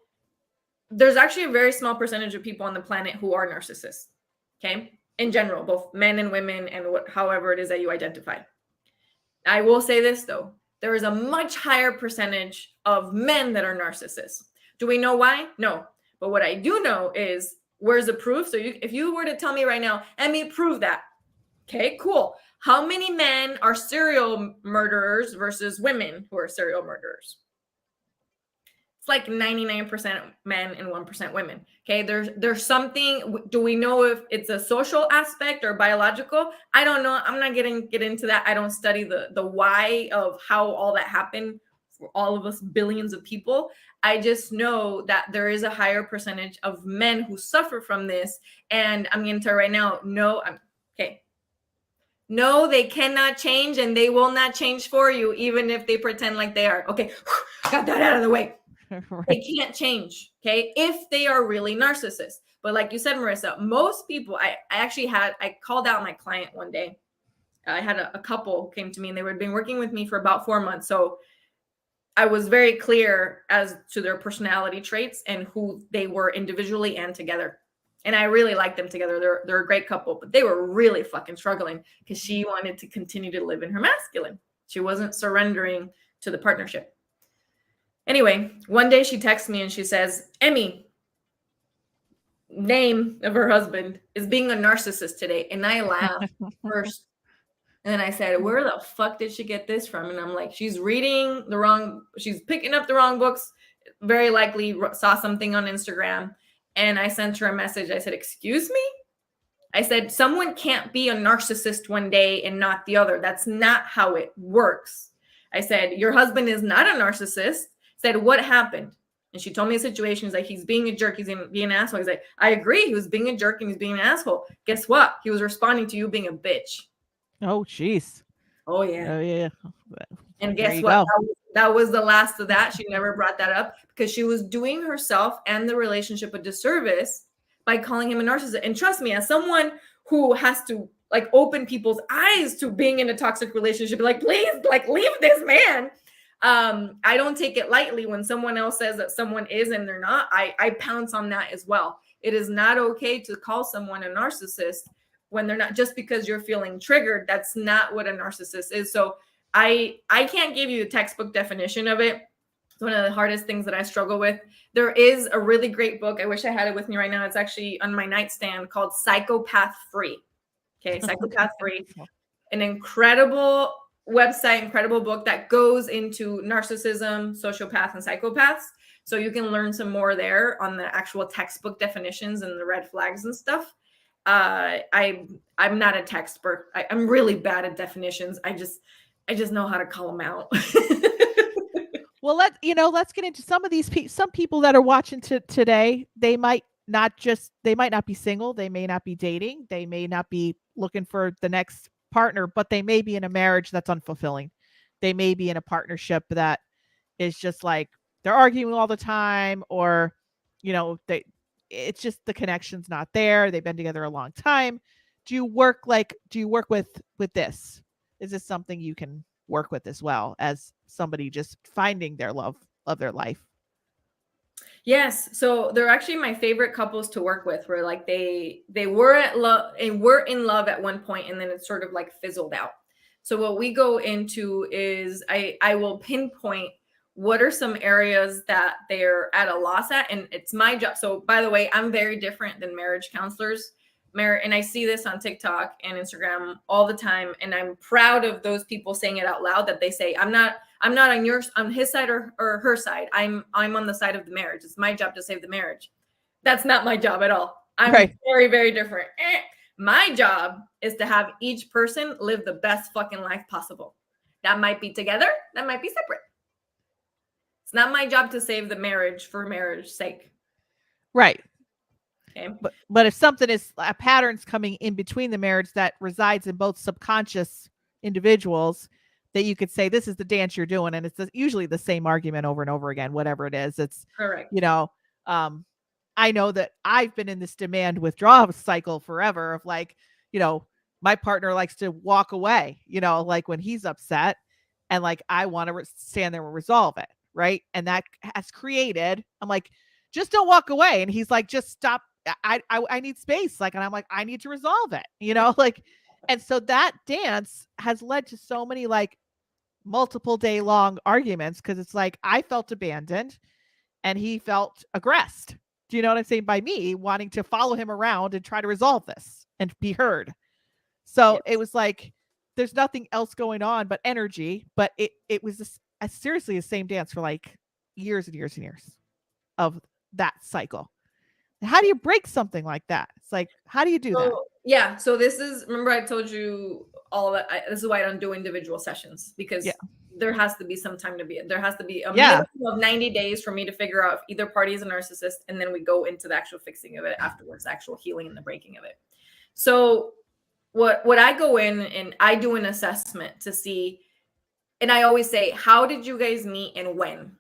there's actually a very small percentage of people on the planet who are narcissists. Okay. In general, both men and women, and however it is that you identify. I will say this though, there is a much higher percentage of men that are narcissists. Do we know why? No. But what I do know is, where's the proof? So if you were to tell me right now, Emmy, prove that. Okay, cool. How many men are serial murderers versus women who are serial murderers? It's like 99% men and 1% women. Okay, there's something. Do we know if it's a social aspect or biological? I don't know. I'm not get into that. I don't study the why of how all that happened for all of us, billions of people. I just know that there is a higher percentage of men who suffer from this. And I'm going to tell you right now, no, they cannot change, and they will not change for you, even if they pretend like they are. Okay, got that out of the way. Right. They can't change, okay, if they are really narcissists. But like you said, Marissa, most people, I called out my client one day. I had a couple who came to me, and they had been working with me for about 4 months. So I was very clear as to their personality traits and who they were individually and together. And I really liked them together. They're a great couple, but they were really fucking struggling because she wanted to continue to live in her masculine. She wasn't surrendering to the partnership. Anyway, one day she texts me and she says, Emmy, name of her husband, is being a narcissist today. And I laughed first. And then I said, where the fuck did she get this from? And I'm like, she's picking up the wrong books, very likely saw something on Instagram. And I sent her a message. I said, excuse me? I said, someone can't be a narcissist one day and not the other. That's not how it works. I said, your husband is not a narcissist. I said, what happened? And she told me a situation. He's like, he's being a jerk. He's being an asshole. He's like, I agree. He was being a jerk and he's being an asshole. Guess what? He was responding to you being a bitch. Oh, jeez. Oh, yeah. Oh, yeah. And guess what? That was the last of that. She never brought that up because she was doing herself and the relationship a disservice by calling him a narcissist. And trust me, as someone who has to like open people's eyes to being in a toxic relationship. Like, please, like, leave this man. I don't take it lightly when someone else says that someone is and they're not. I pounce on that as well. It is not okay to call someone a narcissist when they're not, just because you're feeling triggered. That's not what a narcissist is. So I can't give you a textbook definition of it. It's one of the hardest things that I struggle with. There is a really great book. I wish I had it with me right now. It's actually on my nightstand, called Psychopath Free. Okay, Psychopath Free. An incredible website, incredible book that goes into narcissism, sociopath, and psychopaths. So you can learn some more there on the actual textbook definitions and the red flags and stuff. I'm not a textbook. I'm really bad at definitions. I just know how to call them out. Well, let's get into some of these people. Some people that are watching today, they might not be single. They may not be dating. They may not be looking for the next partner, but they may be in a marriage that's unfulfilling. They may be in a partnership that is just like they're arguing all the time, or it's just the connection's not there. They've been together a long time. Do you work with this? Is this something you can work with as well as somebody just finding their love of their life? Yes. So they're actually my favorite couples to work with, where like they were at love and were in love at one point, and then it sort of like fizzled out. So what we go into is I will pinpoint what are some areas that they're at a loss at. And it's my job. So by the way, I'm very different than marriage counselors. And I see this on TikTok and Instagram all the time. And I'm proud of those people saying it out loud, that they say, I'm not on his side or her side. I'm on the side of the marriage. It's my job to save the marriage. That's not my job at all. I'm very, very different. My job is to have each person live the best fucking life possible. That might be together. That might be separate. It's not my job to save the marriage for marriage's sake. Right. Okay. But if something is a pattern's coming in between the marriage that resides in both subconscious individuals, that you could say, this is the dance you're doing. And it's usually the same argument over and over again, whatever it is. It's correct. I know that I've been in this demand withdrawal cycle forever of like, my partner likes to walk away, like when he's upset, and like, I want to stand there and resolve it. Right. And that has created, I'm like, just don't walk away. And he's like, just stop. I need space. Like, and I'm like, I need to resolve it, like, and so that dance has led to so many like multiple day long arguments. Cause it's like, I felt abandoned and he felt aggressed. Do you know what I'm saying? By me wanting to follow him around and try to resolve this and be heard. So It was like, there's nothing else going on but energy, but it was seriously the same dance for like years and years and years of that cycle. How do you break something like that? It's like, how do you do that? Yeah. So this is, remember I told you all of that. This is why I don't do individual sessions, because there has to be some time there has to be a minimum of 90 days for me to figure out if either party is a narcissist. And then we go into the actual fixing of it afterwards, the actual healing and the breaking of it. So what I go in and I do an assessment to see, and I always say, how did you guys meet and when?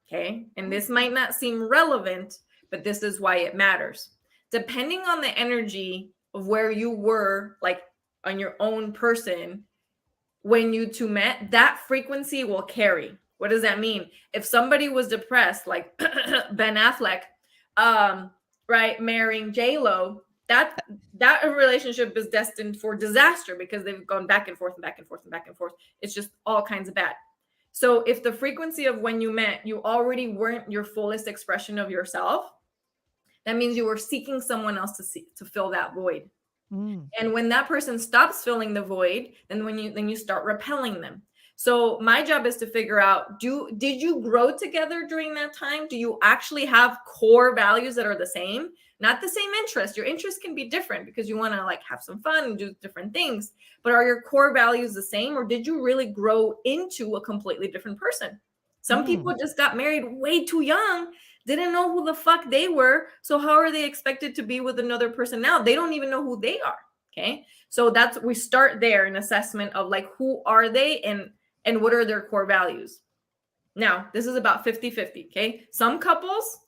Okay. And this might not seem relevant, but this is why it matters. Depending on the energy of where you were, like on your own person, when you two met, that frequency will carry. What does that mean? If somebody was depressed, like Ben Affleck, right, marrying J-Lo, that relationship is destined for disaster, because they've gone back and forth and back and forth and back and forth. It's just all kinds of bad. So if the frequency of when you met, you already weren't your fullest expression of yourself, that means you were seeking someone else to fill that void. And when that person stops filling the void, then you start repelling them. So my job is to figure out, did you grow together during that time? Do you actually have core values that are the same? Not the same interests. Your interests can be different because you want to like have some fun and do different things. But are your core values the same, or did you really grow into a completely different person? Some people just got married way too young, didn't know who the fuck they were. So how are they expected to be with another person now? They don't even know who they are. Okay. So we start there, an assessment of like, who are they and what are their core values? Now, this is about 50-50. Okay. Some couples,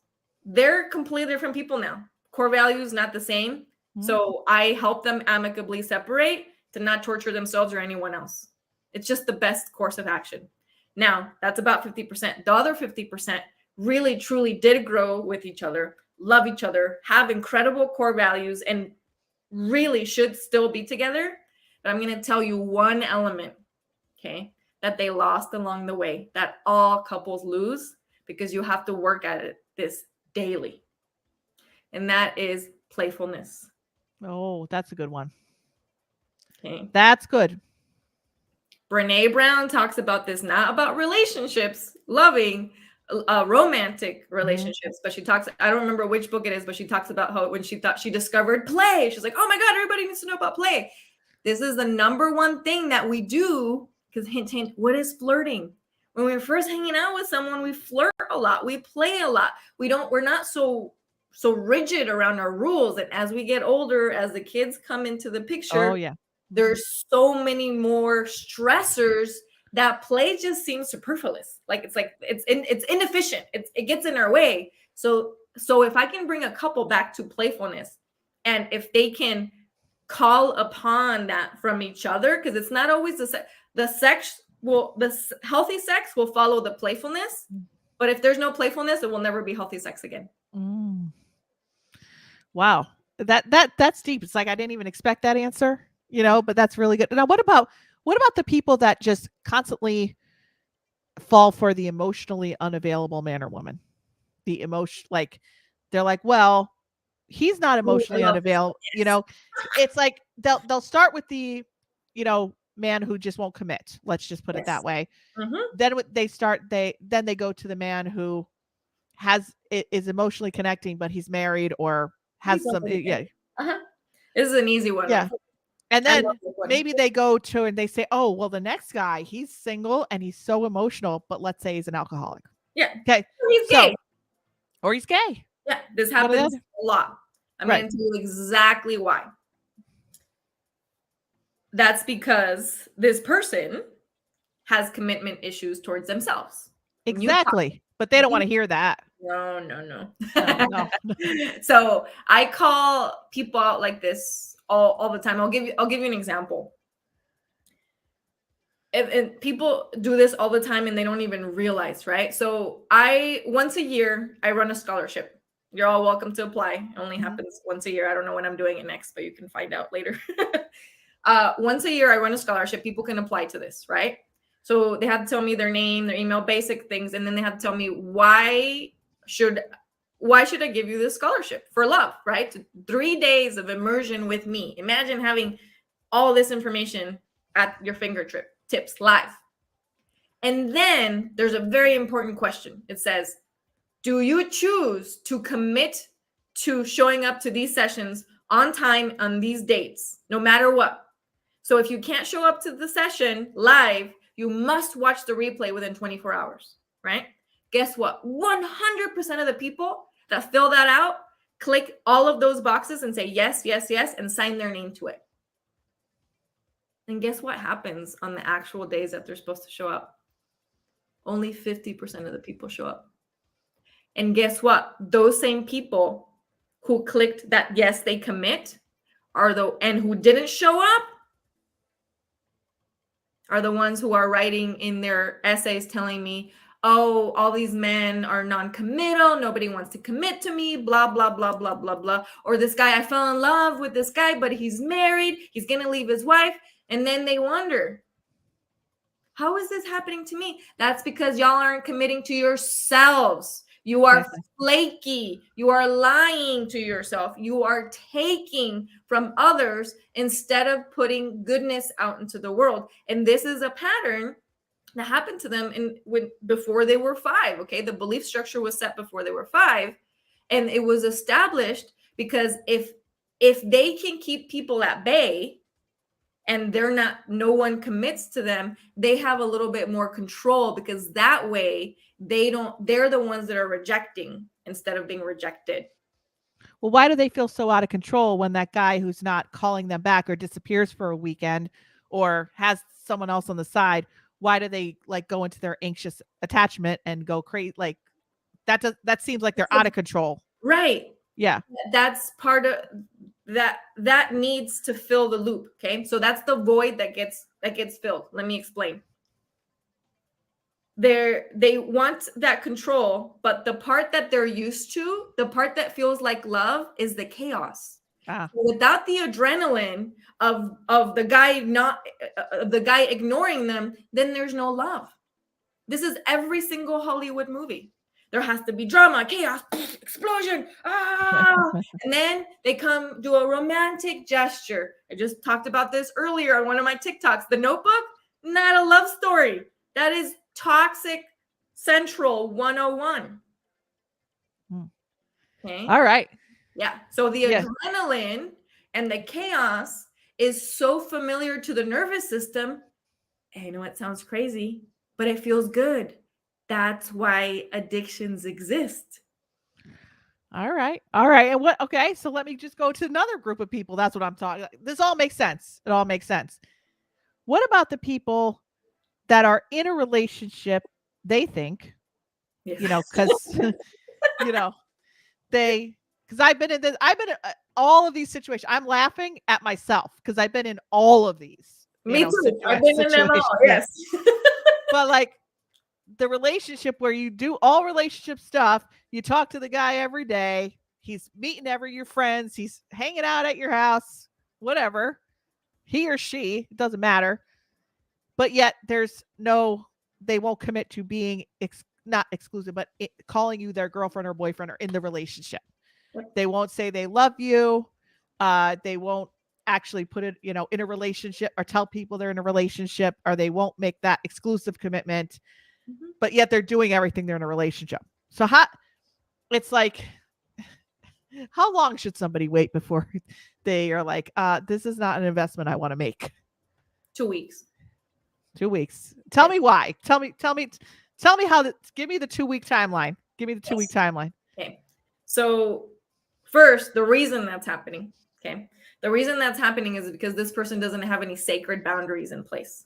they're completely different people now. Core values, not the same. So I help them amicably separate to not torture themselves or anyone else. It's just the best course of action. Now, that's about 50%. The other 50% really, truly did grow with each other, love each other, have incredible core values, and really should still be together. But I'm going to tell you one element, okay, that they lost along the way, that all couples lose because you have to work at this daily. And that is playfulness. Oh, that's a good one. Okay. That's good. Brene Brown talks about this, not about relationships, loving, romantic relationships, but she talks, I don't remember which book it is, but she talks about how when she thought she discovered play, she's like, oh my God, everybody needs to know about play. This is the number one thing that we do, because hint, hint, what is flirting? When we're first hanging out with someone, we flirt a lot, we play a lot. We're not so rigid around our rules. And as we get older, as the kids come into the picture, there's so many more stressors that play just seems superfluous. It's inefficient. It gets in our way. So if I can bring a couple back to playfulness, and if they can call upon that from each other, because it's not always the healthy sex will follow the playfulness, but if there's no playfulness, it will never be healthy sex again. Wow, that's deep. It's like I didn't even expect that answer, but that's really good. Now, what about the people that just constantly fall for the emotionally unavailable man or woman? The emotion, like they're like, well, he's not emotionally unavailable. It's like they'll start with the, man who just won't commit. Let's just put it that way. Then they go to the man who is emotionally connecting, but he's married or has some. This is an easy one. Yeah. And then maybe they go to and they say, oh, well, the next guy, he's single and he's so emotional, but let's say he's an alcoholic. Yeah. Okay. He's gay. Or he's gay. Yeah. This happens a lot. I'm going to tell you exactly why. That's because this person has commitment issues towards themselves. Exactly. But they don't want to hear that. No. So I call people out like this all the time. I'll give you an example. And people do this all the time and they don't even realize, right? So once a year, I run a scholarship. You're all welcome to apply. It only happens once a year. I don't know when I'm doing it next, but you can find out later. Once a year, I run a scholarship. People can apply to this, right? So they have to tell me their name, their email, basic things. And then they have to tell me why should I give you this scholarship for love, right? 3 days of immersion with me. Imagine having all this information at your fingertips live. And then there's a very important question. It says, do you choose to commit to showing up to these sessions on time on these dates, no matter what? So if you can't show up to the session live, you must watch the replay within 24 hours, right? Guess what? 100% of the people that fill that out click all of those boxes and say yes, yes, yes, and sign their name to it. And guess what happens on the actual days that they're supposed to show up? Only 50% of the people show up. And guess what? Those same people who clicked that yes, they commit and who didn't show up are the ones who are writing in their essays telling me, oh, all these men are non-committal. Nobody wants to commit to me, blah, blah, blah, blah, blah, blah. Or this guy, I fell in love with this guy, but he's married. He's going to leave his wife. And then they wonder, how is this happening to me? That's because y'all aren't committing to yourselves. You are flaky. You are lying to yourself. You are taking from others instead of putting goodness out into the world. And this is a pattern that happened to them before they were 5. Okay. The belief structure was set before they were 5. And it was established because if they can keep people at bay and no one commits to them, they have a little bit more control, because that way they're the ones that are rejecting instead of being rejected. Well, why do they feel so out of control when that guy who's not calling them back or disappears for a weekend or has someone else on the side? Why do they go into their anxious attachment and go crazy? Like that seems like they're out of control. Right. Yeah. That's part of that needs to fill the loop. Okay, so that's the void that gets filled. Let me explain. They want that control, but the part that they're used to, the part that feels like love, is the chaos. So without the adrenaline of the guy ignoring them, then there's no love. This is every single Hollywood movie. There has to be drama, chaos, explosion, and then they come do a romantic gesture. I just talked about this earlier on one of my TikToks. The Notebook, not a love story. That is Toxic Central 101. Okay. All right. Yeah. So the adrenaline and the chaos is so familiar to the nervous system. And I know it sounds crazy, but it feels good. That's why addictions exist. All right. All right. And okay. So let me just go to another group of people. That's what I'm talking. This all makes sense. It all makes sense. What about the people that are in a relationship? They think, because, because I've been in all of these situations. I'm laughing at myself because I've been in all of these. Me too. I've been in them all. Yes. But like the relationship where you do all relationship stuff, you talk to the guy every day. He's meeting your friends. He's hanging out at your house, whatever. He or she, it doesn't matter. But yet they won't commit to being not exclusive, but calling you their girlfriend or boyfriend or in the relationship. They won't say they love you. They won't actually put it, in a relationship or tell people they're in a relationship, or they won't make that exclusive commitment. But yet they're doing everything. They're in a relationship. So it's like, how long should somebody wait before they are like, this is not an investment I want to make? 2 weeks. 2 weeks. Tell me why. Tell me how. Give me the 2 week timeline. Give me the 2 week timeline. Okay. So first, the reason that's happening. Okay. The reason that's happening is because this person doesn't have any sacred boundaries in place.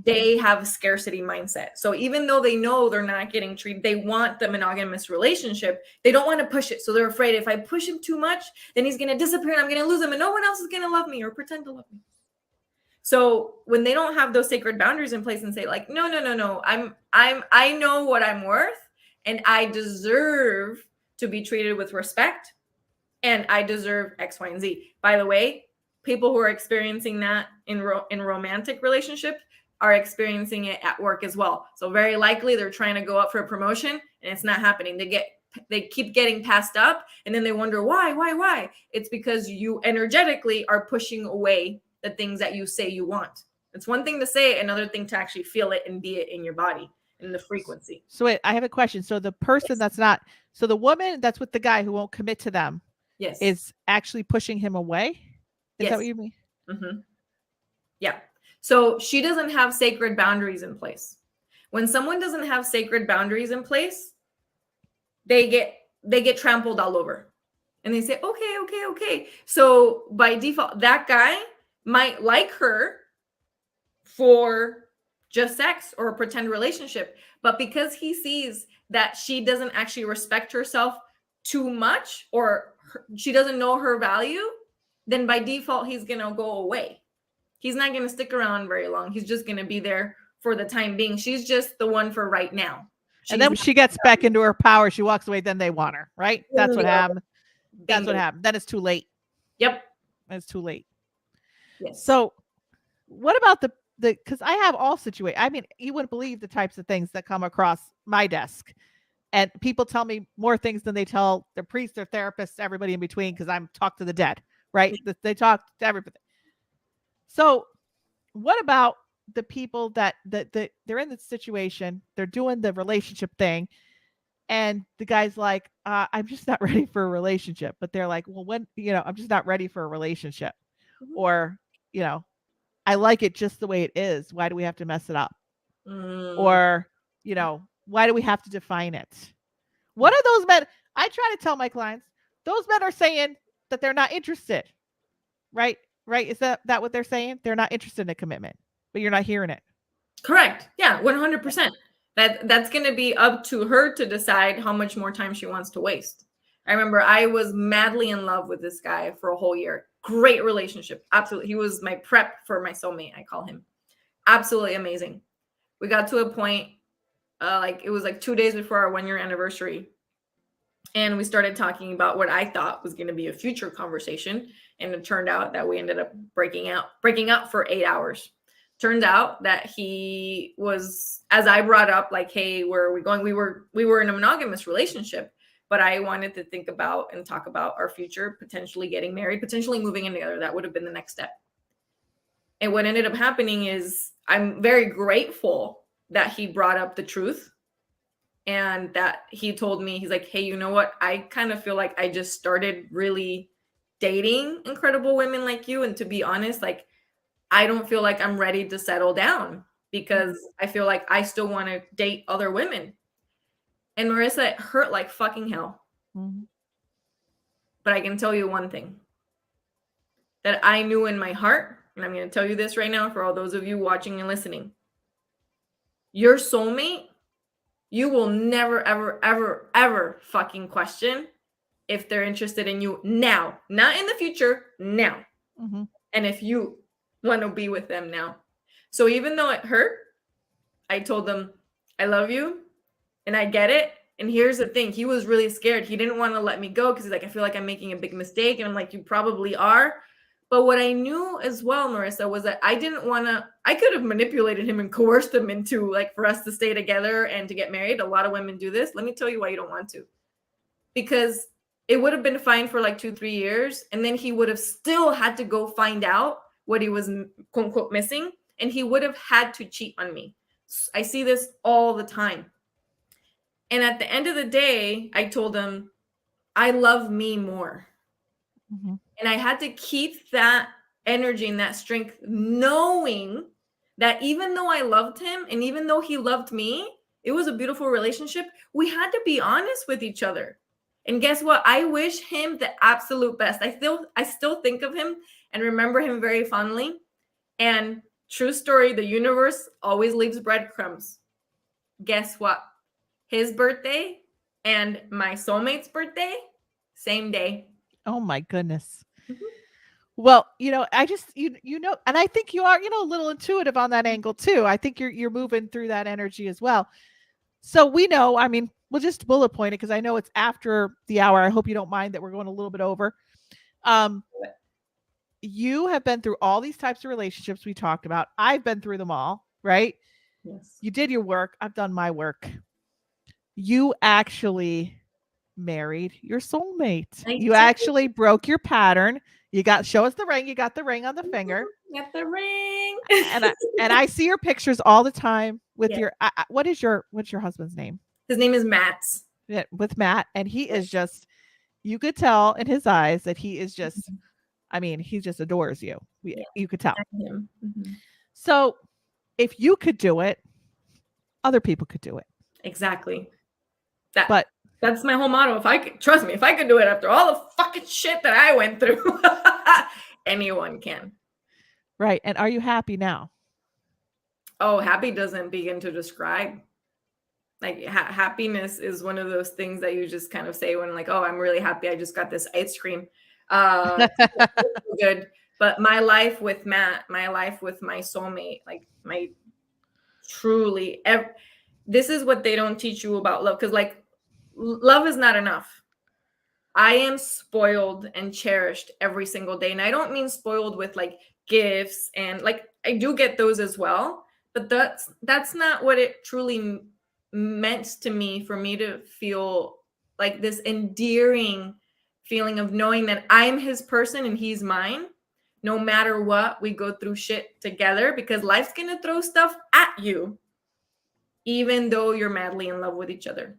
They have a scarcity mindset. So even though they know they're not getting treated, they want the monogamous relationship. They don't want to push it. So they're afraid if I push him too much, then he's going to disappear and I'm going to lose him and no one else is going to love me or pretend to love me. So when they don't have those sacred boundaries in place and say like, no, I know what I'm worth and I deserve to be treated with respect and I deserve X, Y, and Z. By the way, people who are experiencing that in romantic relationship are experiencing it at work as well. So very likely they're trying to go up for a promotion and it's not happening. They keep getting passed up and then they wonder why? It's because you energetically are pushing away the things that you say you want. It's one thing to say it, another thing to actually feel it and be it in your body, in the frequency. So wait, I have a question. So the person so the woman that's with the guy who won't commit to them is actually pushing him away? Is that what you mean? Mm-hmm. Yeah. So she doesn't have sacred boundaries in place. When someone doesn't have sacred boundaries in place, they get trampled all over. And they say, okay. So by default, that guy might like her for just sex or a pretend relationship. But because he sees that she doesn't actually respect herself too much or she doesn't know her value, then by default, he's going to go away. He's not going to stick around very long. He's just going to be there for the time being. She's just the one for right now. And then when she gets back into her power, she walks away, then they want her, right? That's what happened. That's what happened. Then it's too late. Yep. It's too late. Yes. So what about because I have all situations. I mean, you wouldn't believe the types of things that come across my desk. And people tell me more things than they tell their priests, their therapists, everybody in between, because I'm talk to the dead, right? They talk to everybody. So what about the people that they're in the situation, they're doing the relationship thing, and the guy's like, I'm just not ready for a relationship. But they're like, well, when, I'm just not ready for a relationship. Or, I like it just the way it is. Why do we have to mess it up? Or, why do we have to define it? What are those men? I try to tell my clients, those men are saying that they're not interested. Right? Right? Is that what they're saying? They're not interested in a commitment, but you're not hearing it. Correct. Yeah, 100%. That's going to be up to her to decide how much more time she wants to waste. I remember I was madly in love with this guy for a whole year. Great relationship. Absolutely. He was my prep for my soulmate, I call him. Absolutely amazing. We got to a point, like it was like 2 days before our 1 year anniversary. And we started talking about what I thought was going to be a future conversation. And it turned out that we ended up breaking up for 8 hours. Turns out that he was, as I brought up, like, hey, where are we going? We were in a monogamous relationship, but I wanted to think about and talk about our future, potentially getting married, potentially moving in together. That would have been the next step. And what ended up happening is I'm very grateful that he brought up the truth and that he told me, he's like, hey, you know what? I kind of feel like I just started really dating incredible women like you. And to be honest, like, I don't feel like I'm ready to settle down because I feel like I still want to date other women. And Marisa, it hurt like fucking hell. Mm-hmm. But I can tell you one thing that I knew in my heart, and I'm going to tell you this right now for all those of you watching and listening. Your soulmate, you will never, ever, ever, ever fucking question if they're interested in you now, not in the future, now. Mm-hmm. And if you want to be with them now. So even though it hurt, I told them, I love you and I get it. And here's the thing. He was really scared. He didn't want to let me go because he's like, I feel like I'm making a big mistake. And I'm like, you probably are. But what I knew as well, Marisa, was that I didn't want to, I could have manipulated him and coerced him into like for us to stay together and to get married. A lot of women do this. Let me tell you why you don't want to. Because it would have been fine for like 2-3 years. And then he would have still had to go find out what he was quote unquote missing. And he would have had to cheat on me. I see this all the time. And at the end of the day, I told him, I love me more. Mm-hmm. And I had to keep that energy and that strength, knowing that even though I loved him and even though he loved me, it was a beautiful relationship. We had to be honest with each other. And guess what? I wish him the absolute best. I still think of him and remember him very fondly. And true story, the universe always leaves breadcrumbs. Guess what? His birthday and my soulmate's birthday, same day. Oh my goodness. Mm-hmm. Well, I just and I think you are, a little intuitive on that angle too. I think you're moving through that energy as well. So we know, I mean, we'll just bullet point it because I know it's after the hour. I hope you don't mind that we're going a little bit over. You have been through all these types of relationships we talked about. I've been through them all, right? Yes. You did your work. I've done my work. You actually married your soulmate. You actually broke your pattern. You show us the ring. You got the ring on the finger. Got the ring. and I see your pictures all the time with Yeah. your what's your husband's name? His name is Matt. Yeah, with Matt, and he is just, you could tell in his eyes that he is just, I mean, he just adores you. You could tell. Mm-hmm. So if you could do it, other people could do it. Exactly. But that's my whole motto. If I could do it after all the fucking shit that I went through, anyone can. Right. And are you happy now? Oh, happy doesn't begin to describe. Like happiness is one of those things that you just kind of say when like, oh, I'm really happy. I just got this ice cream. Good. But my life with Matt, my life with my soulmate, like my truly, this is what they don't teach you about love. Because like love is not enough. I am spoiled and cherished every single day. And I don't mean spoiled with like gifts and like I do get those as well. But that's not what it truly meant to me for me to feel like this endearing feeling of knowing that I'm his person and he's mine. No matter what, we go through shit together because life's going to throw stuff at you, even though you're madly in love with each other.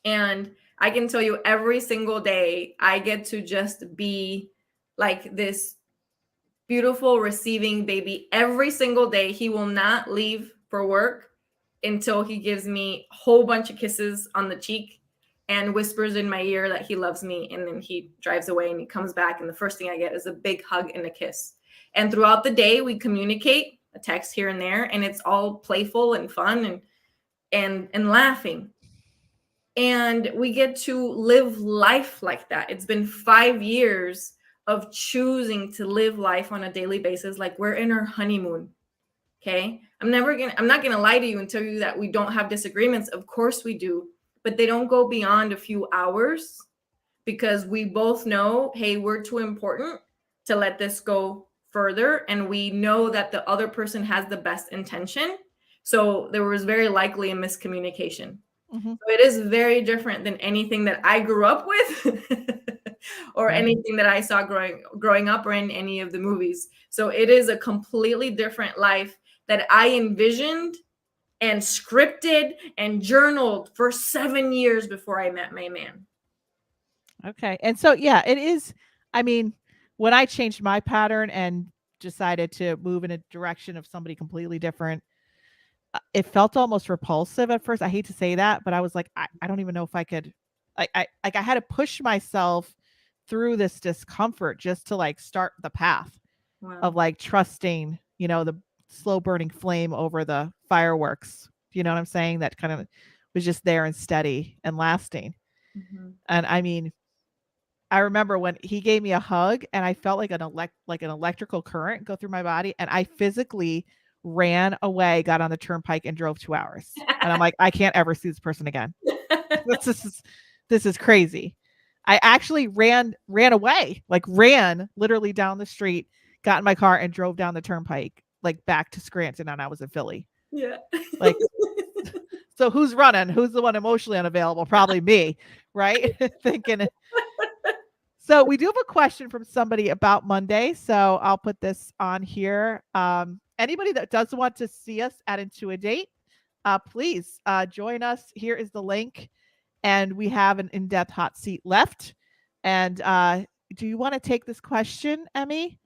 And I can tell you every single day, I get to just be like this beautiful receiving baby. Every single day, he will not leave for work until he gives me a whole bunch of kisses on the cheek and whispers in my ear that he loves me. And then he drives away and he comes back. And the first thing I get is a big hug and a kiss. And throughout the day, we communicate a text here and there. And it's all playful and fun and laughing. And we get to live life like that. It's been 5 years of choosing to live life on a daily basis like we're in our honeymoon. Okay. I'm not gonna lie to you and tell you that we don't have disagreements. Of course we do, but they don't go beyond a few hours because we both know, hey, we're too important to let this go further. And we know that the other person has the best intention. So there was very likely a miscommunication. Mm-hmm. So it is very different than anything that I grew up with or anything that I saw growing up or in any of the movies. So it is a completely different life that I envisioned and scripted and journaled for 7 years before I met my man. Okay. And so, yeah, it is. I mean, when I changed my pattern and decided to move in a direction of somebody completely different, it felt almost repulsive at first. I hate to say that, but I was like, I don't even know if I could. I had to push myself through this discomfort just to like start the path of like trusting, the slow burning flame over the fireworks. You know what I'm saying? That kind of was just there and steady and lasting. Mm-hmm. And I mean, I remember when he gave me a hug and I felt like an electrical current go through my body, and I physically ran away, got on the turnpike and drove 2 hours. And I'm like, I can't ever see this person again. This is crazy. I actually ran away, like ran literally down the street, got in my car and drove down the turnpike, like back to Scranton, and I was in Philly. Yeah. Like, so who's running? Who's the one emotionally unavailable? Probably me, right? Thinking. So we do have a question from somebody about Monday. So I'll put this on here. Anybody that does want to see us at Intuidate, please join us. Here is the link. And we have an in-depth hot seat left. And do you want to take this question, Emmy?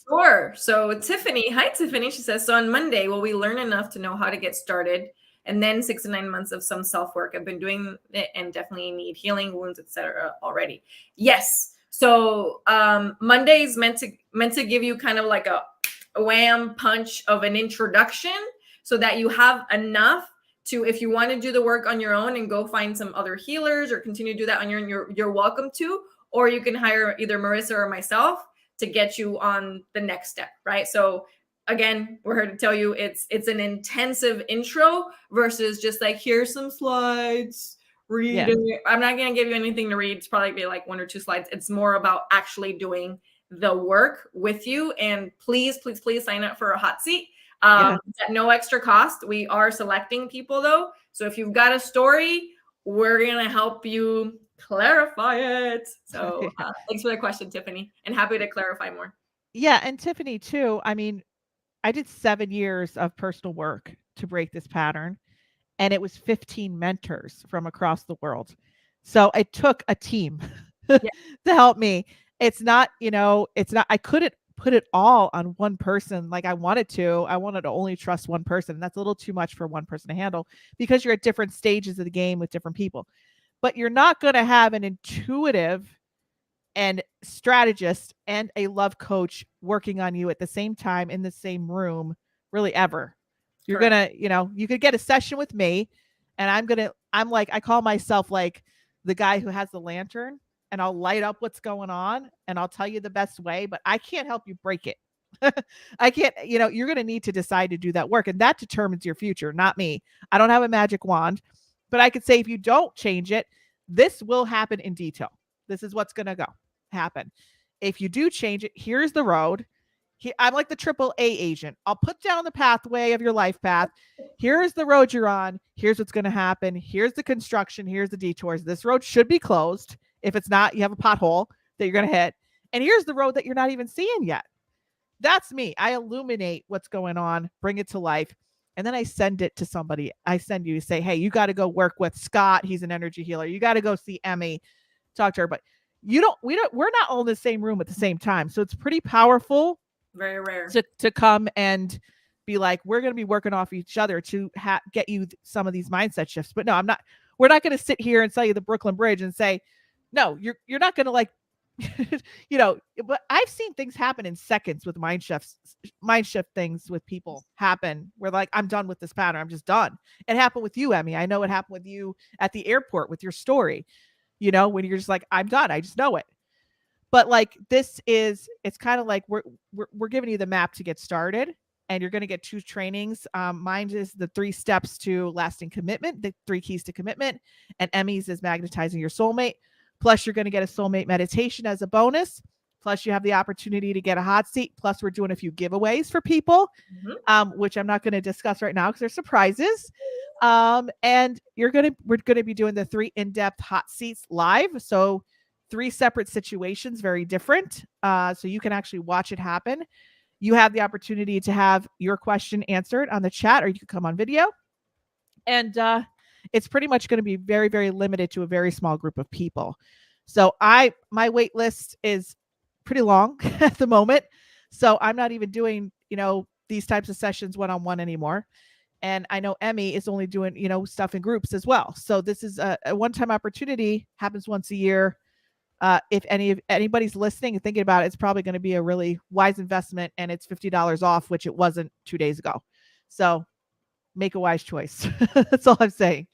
Sure. So Tiffany, hi Tiffany. She says, so on Monday, will we learn enough to know how to get started? And then 6 to 9 months of some self-work. I've been doing it and definitely need healing, wounds, etc. already. Yes. So Monday is meant to give you kind of like a wham punch of an introduction so that you have enough to, if you want to do the work on your own and go find some other healers or continue to do that on your own, you're welcome to, or you can hire either Marisa or myself to get you on the next step, right? So again, we're here to tell you it's an intensive intro versus just like, here's some slides, read it. I'm not going to give you anything to read. It's probably be like 1 or 2 slides. It's more about actually doing the work with you. And please, please, please sign up for a hot seat. At no extra cost. We are selecting people though. So if you've got a story, we're going to help you clarify it. So thanks for the question, Tiffany, and happy to clarify more. Yeah. And Tiffany too, I mean, I did 7 years of personal work to break this pattern, and it was 15 mentors from across the world. So it took a team to help me. It's not, I couldn't put it all on one person like I wanted to. I wanted to only trust one person. That's a little too much for one person to handle because you're at different stages of the game with different people. But you're not going to have an intuitive and strategist and a love coach working on you at the same time in the same room really ever. You're going to, you could get a session with me, and I call myself like the guy who has the lantern, and I'll light up what's going on and I'll tell you the best way, but I can't help you break it. I can't, you're going to need to decide to do that work, and that determines your future, not me. I don't have a magic wand, but I could say, if you don't change it, this will happen in detail. This is what's going to happen. If you do change it, here's the road. I'm like the AAA agent. I'll put down the pathway of your life path. Here's the road you're on. Here's what's going to happen. Here's the construction. Here's the detours. This road should be closed. If it's not, you have a pothole that you're going to hit. And here's the road that you're not even seeing yet. That's me. I illuminate what's going on, bring it to life. And then I send it to somebody. I send you, say, hey, you got to go work with Scott. He's an energy healer. You got to go see Emmy, talk to her. But we're not all in the same room at the same time. So it's pretty powerful. Very rare to come and be like, we're going to be working off each other to get you some of these mindset shifts. But no, we're not going to sit here and sell you the Brooklyn Bridge and say, no, you're not going to like But I've seen things happen in seconds with mind shift things with people happen where like, I'm done with this pattern. I'm just done. It happened with you, Emmy. I know it happened with you at the airport with your story, when you're just like, I'm done. I just know it. But like it's kind of like we're giving you the map to get started, and you're going to get 2 trainings. Mine is the 3 steps to lasting commitment, the 3 keys to commitment, and Emmy's is magnetizing your soulmate. Plus, you're going to get a soulmate meditation as a bonus. Plus, you have the opportunity to get a hot seat. Plus, we're doing a few giveaways for people, which I'm not going to discuss right now because they're surprises. And we're going to be doing the 3 in-depth hot seats live. So 3 separate situations, very different. So you can actually watch it happen. You have the opportunity to have your question answered on the chat, or you can come on video. And it's pretty much going to be very, very limited to a very small group of people. So my wait list is pretty long at the moment. So I'm not even doing, these types of sessions one-on-one anymore. And I know Emmy is only doing, stuff in groups as well. So this is a one-time opportunity, happens once a year. If anybody's listening and thinking about it, it's probably going to be a really wise investment, and it's $50 off, which it wasn't 2 days ago. So make a wise choice. That's all I'm saying.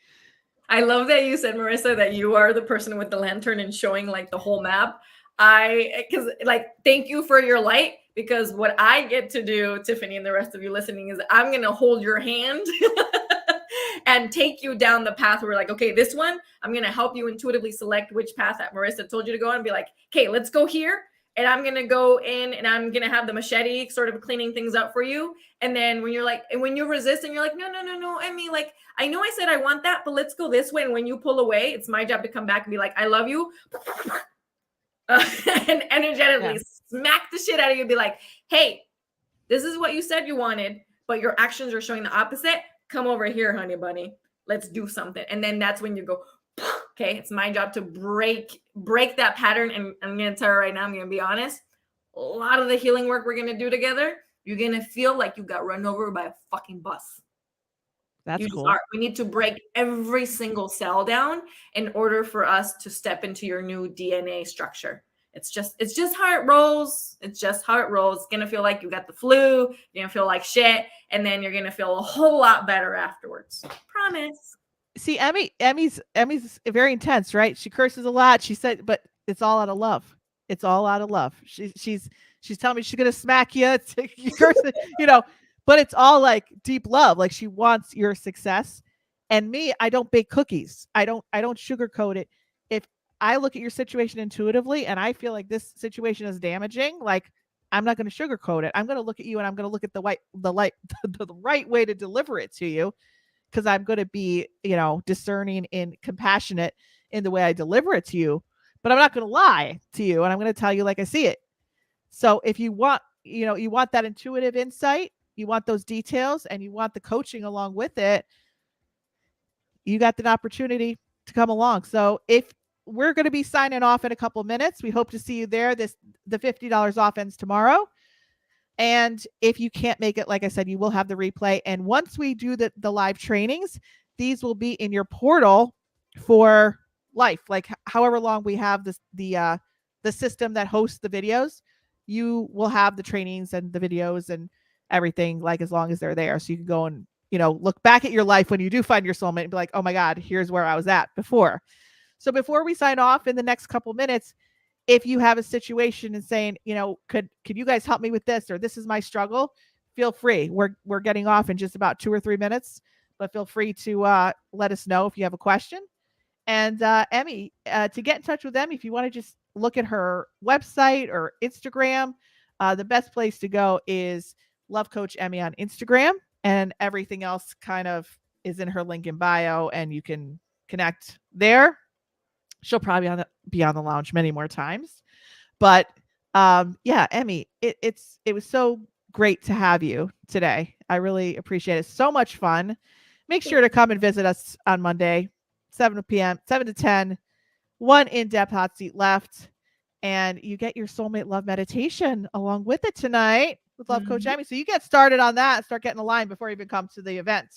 I love that you said, Marisa, that you are the person with the lantern and showing like the whole map. Thank you for your light, because what I get to do, Tiffany, and the rest of you listening, is I'm going to hold your hand and take you down the path where we're like, okay, this one, I'm going to help you intuitively select which path that Marisa told you to go on and be like, okay, let's go here. And I'm going to go in and I'm going to have the machete sort of cleaning things up for you. And then when you're like, and when you resist and you're like, no, Emmy, like, I know I said I want that, but let's go this way. And when you pull away, it's my job to come back and be like, I love you. And energetically smack the shit out of you and be like, hey, this is what you said you wanted, but your actions are showing the opposite. Come over here, honey bunny. Let's do something. And then that's when you go, okay, it's my job to break that pattern. And I'm going to tell you right now, I'm going to be honest. A lot of the healing work we're going to do together, you're going to feel like you got run over by a fucking bus. That's cool. We need to break every single cell down in order for us to step into your new DNA structure. It's just how it rolls. It's just how it rolls. It's going to feel like you got the flu. You're going to feel like shit. And then you're going to feel a whole lot better afterwards. Promise. See, Emmy's very intense, right? She curses a lot. She said, but it's all out of love. It's all out of love. She's telling me she's going to smack you. You curse it, but it's all like deep love. Like she wants your success. And me, I don't bake cookies. I don't sugarcoat it. If I look at your situation intuitively and I feel like this situation is damaging, like I'm not going to sugarcoat it. I'm going to look at you and I'm going to look at the right way to deliver it to you, because I'm going to be, discerning and compassionate in the way I deliver it to you. But I'm not going to lie to you, and I'm going to tell you like I see it. So if you want, you want that intuitive insight, you want those details, and you want the coaching along with it, you got the opportunity to come along. So if we're going to be signing off in a couple minutes, we hope to see you there. The $50 off ends tomorrow. And if you can't make it, like I said, you will have the replay. And once we do the live trainings, these will be in your portal for life. Like however long we have the system that hosts the videos, you will have the trainings and the videos and everything, like as long as they're there. So you can go and, look back at your life when you do find your soulmate and be like, oh my God, here's where I was at before. So before we sign off in the next couple minutes, if you have a situation and saying, could you guys help me with this, or this is my struggle, feel free. We're getting off in just about 2 or 3 minutes, but feel free to let us know if you have a question. And Emmy, to get in touch with Emmy, if you want to just look at her website or Instagram, the best place to go is Love Coach Emmy on Instagram, and everything else kind of is in her link in bio, and you can connect there. She'll probably be on the lounge many more times, but yeah, Emmy, it was so great to have you today. I really appreciate it. So much fun. Make sure to come and visit us on Monday, 7 to 10, 1 in-depth hot seat left, and you get your soulmate love meditation along with it tonight with Love Coach Emmy. So you get started on that and start getting a line before you even come to the event.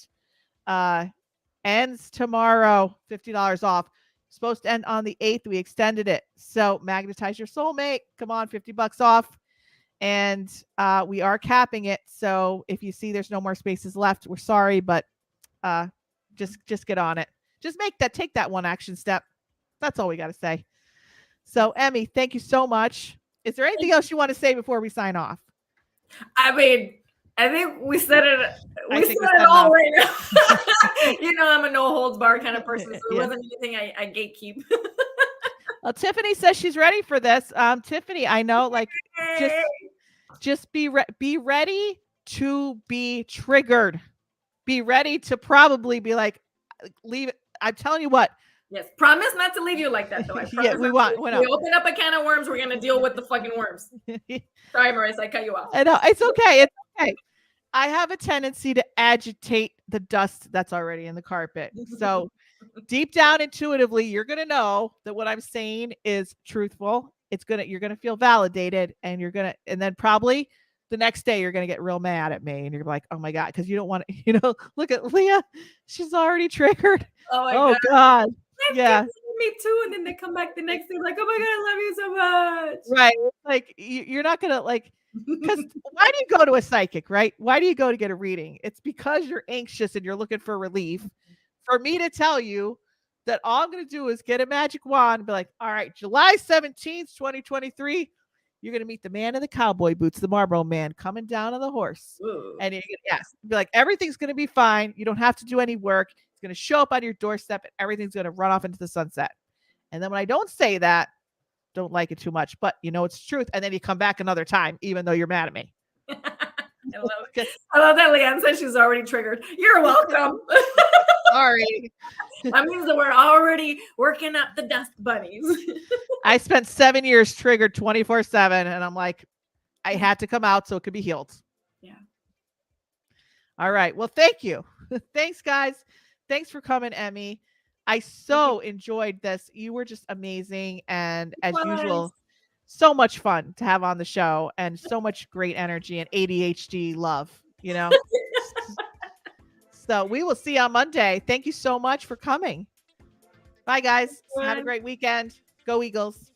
Ends tomorrow, $50 off. Supposed to end on the 8th. We extended it. So magnetize your soulmate. Come on, $50 off. And we are capping it. So if you see there's no more spaces left, we're sorry, but just get on it. Just take that one action step. That's all we got to say. So Emmy, thank you so much. Is there anything else you want to say before we sign off? I mean, I think we said it. We said it all right now. You know, I'm a no holds bar kind of person, so it wasn't anything I gatekeep. Well, Tiffany says she's ready for this. Tiffany, I know, like, just be ready to be triggered. Be ready to probably be like, leave it. I'm telling you what. Yes, promise not to leave you like that, though. Yeah, we open up a can of worms. We're gonna deal with the fucking worms. Sorry, Marisa, I cut you off. I know, it's okay. It's okay. I have a tendency to agitate the dust that's already in the carpet. So deep down intuitively, you're going to know that what I'm saying is truthful. You're going to feel validated, and and then probably the next day you're going to get real mad at me, and you're like, oh my God, because you don't want to, look at Leah. She's already triggered. Oh God. Yeah. Me too. And then they come back the next day like, oh my God, I love you so much. Right. Like you're not going to because why do you go to a psychic, right? Why do you go to get a reading? It's because you're anxious and you're looking for relief. For me to tell you that all I'm going to do is get a magic wand and be like, all right, July 17th, 2023, you're going to meet the man in the cowboy boots, the Marlboro man coming down on the horse. Ooh. And you're going to be like, everything's going to be fine. You don't have to do any work. It's going to show up on your doorstep and everything's going to run off into the sunset. And then when I don't say that, don't like it too much, but it's truth. And then you come back another time, even though you're mad at me. I love that Leanne says she's already triggered. You're welcome. Sorry. That means that we're already working up the dust bunnies. I spent 7 years triggered 24/7, and I'm like, I had to come out so it could be healed. Yeah. All right. Well, thank you. Thanks, guys. Thanks for coming, Emmy. I so enjoyed this. You were just amazing. And as usual, so much fun to have on the show and so much great energy and ADHD love, So we will see you on Monday. Thank you so much for coming. Bye, guys. Have a great weekend. Go Eagles.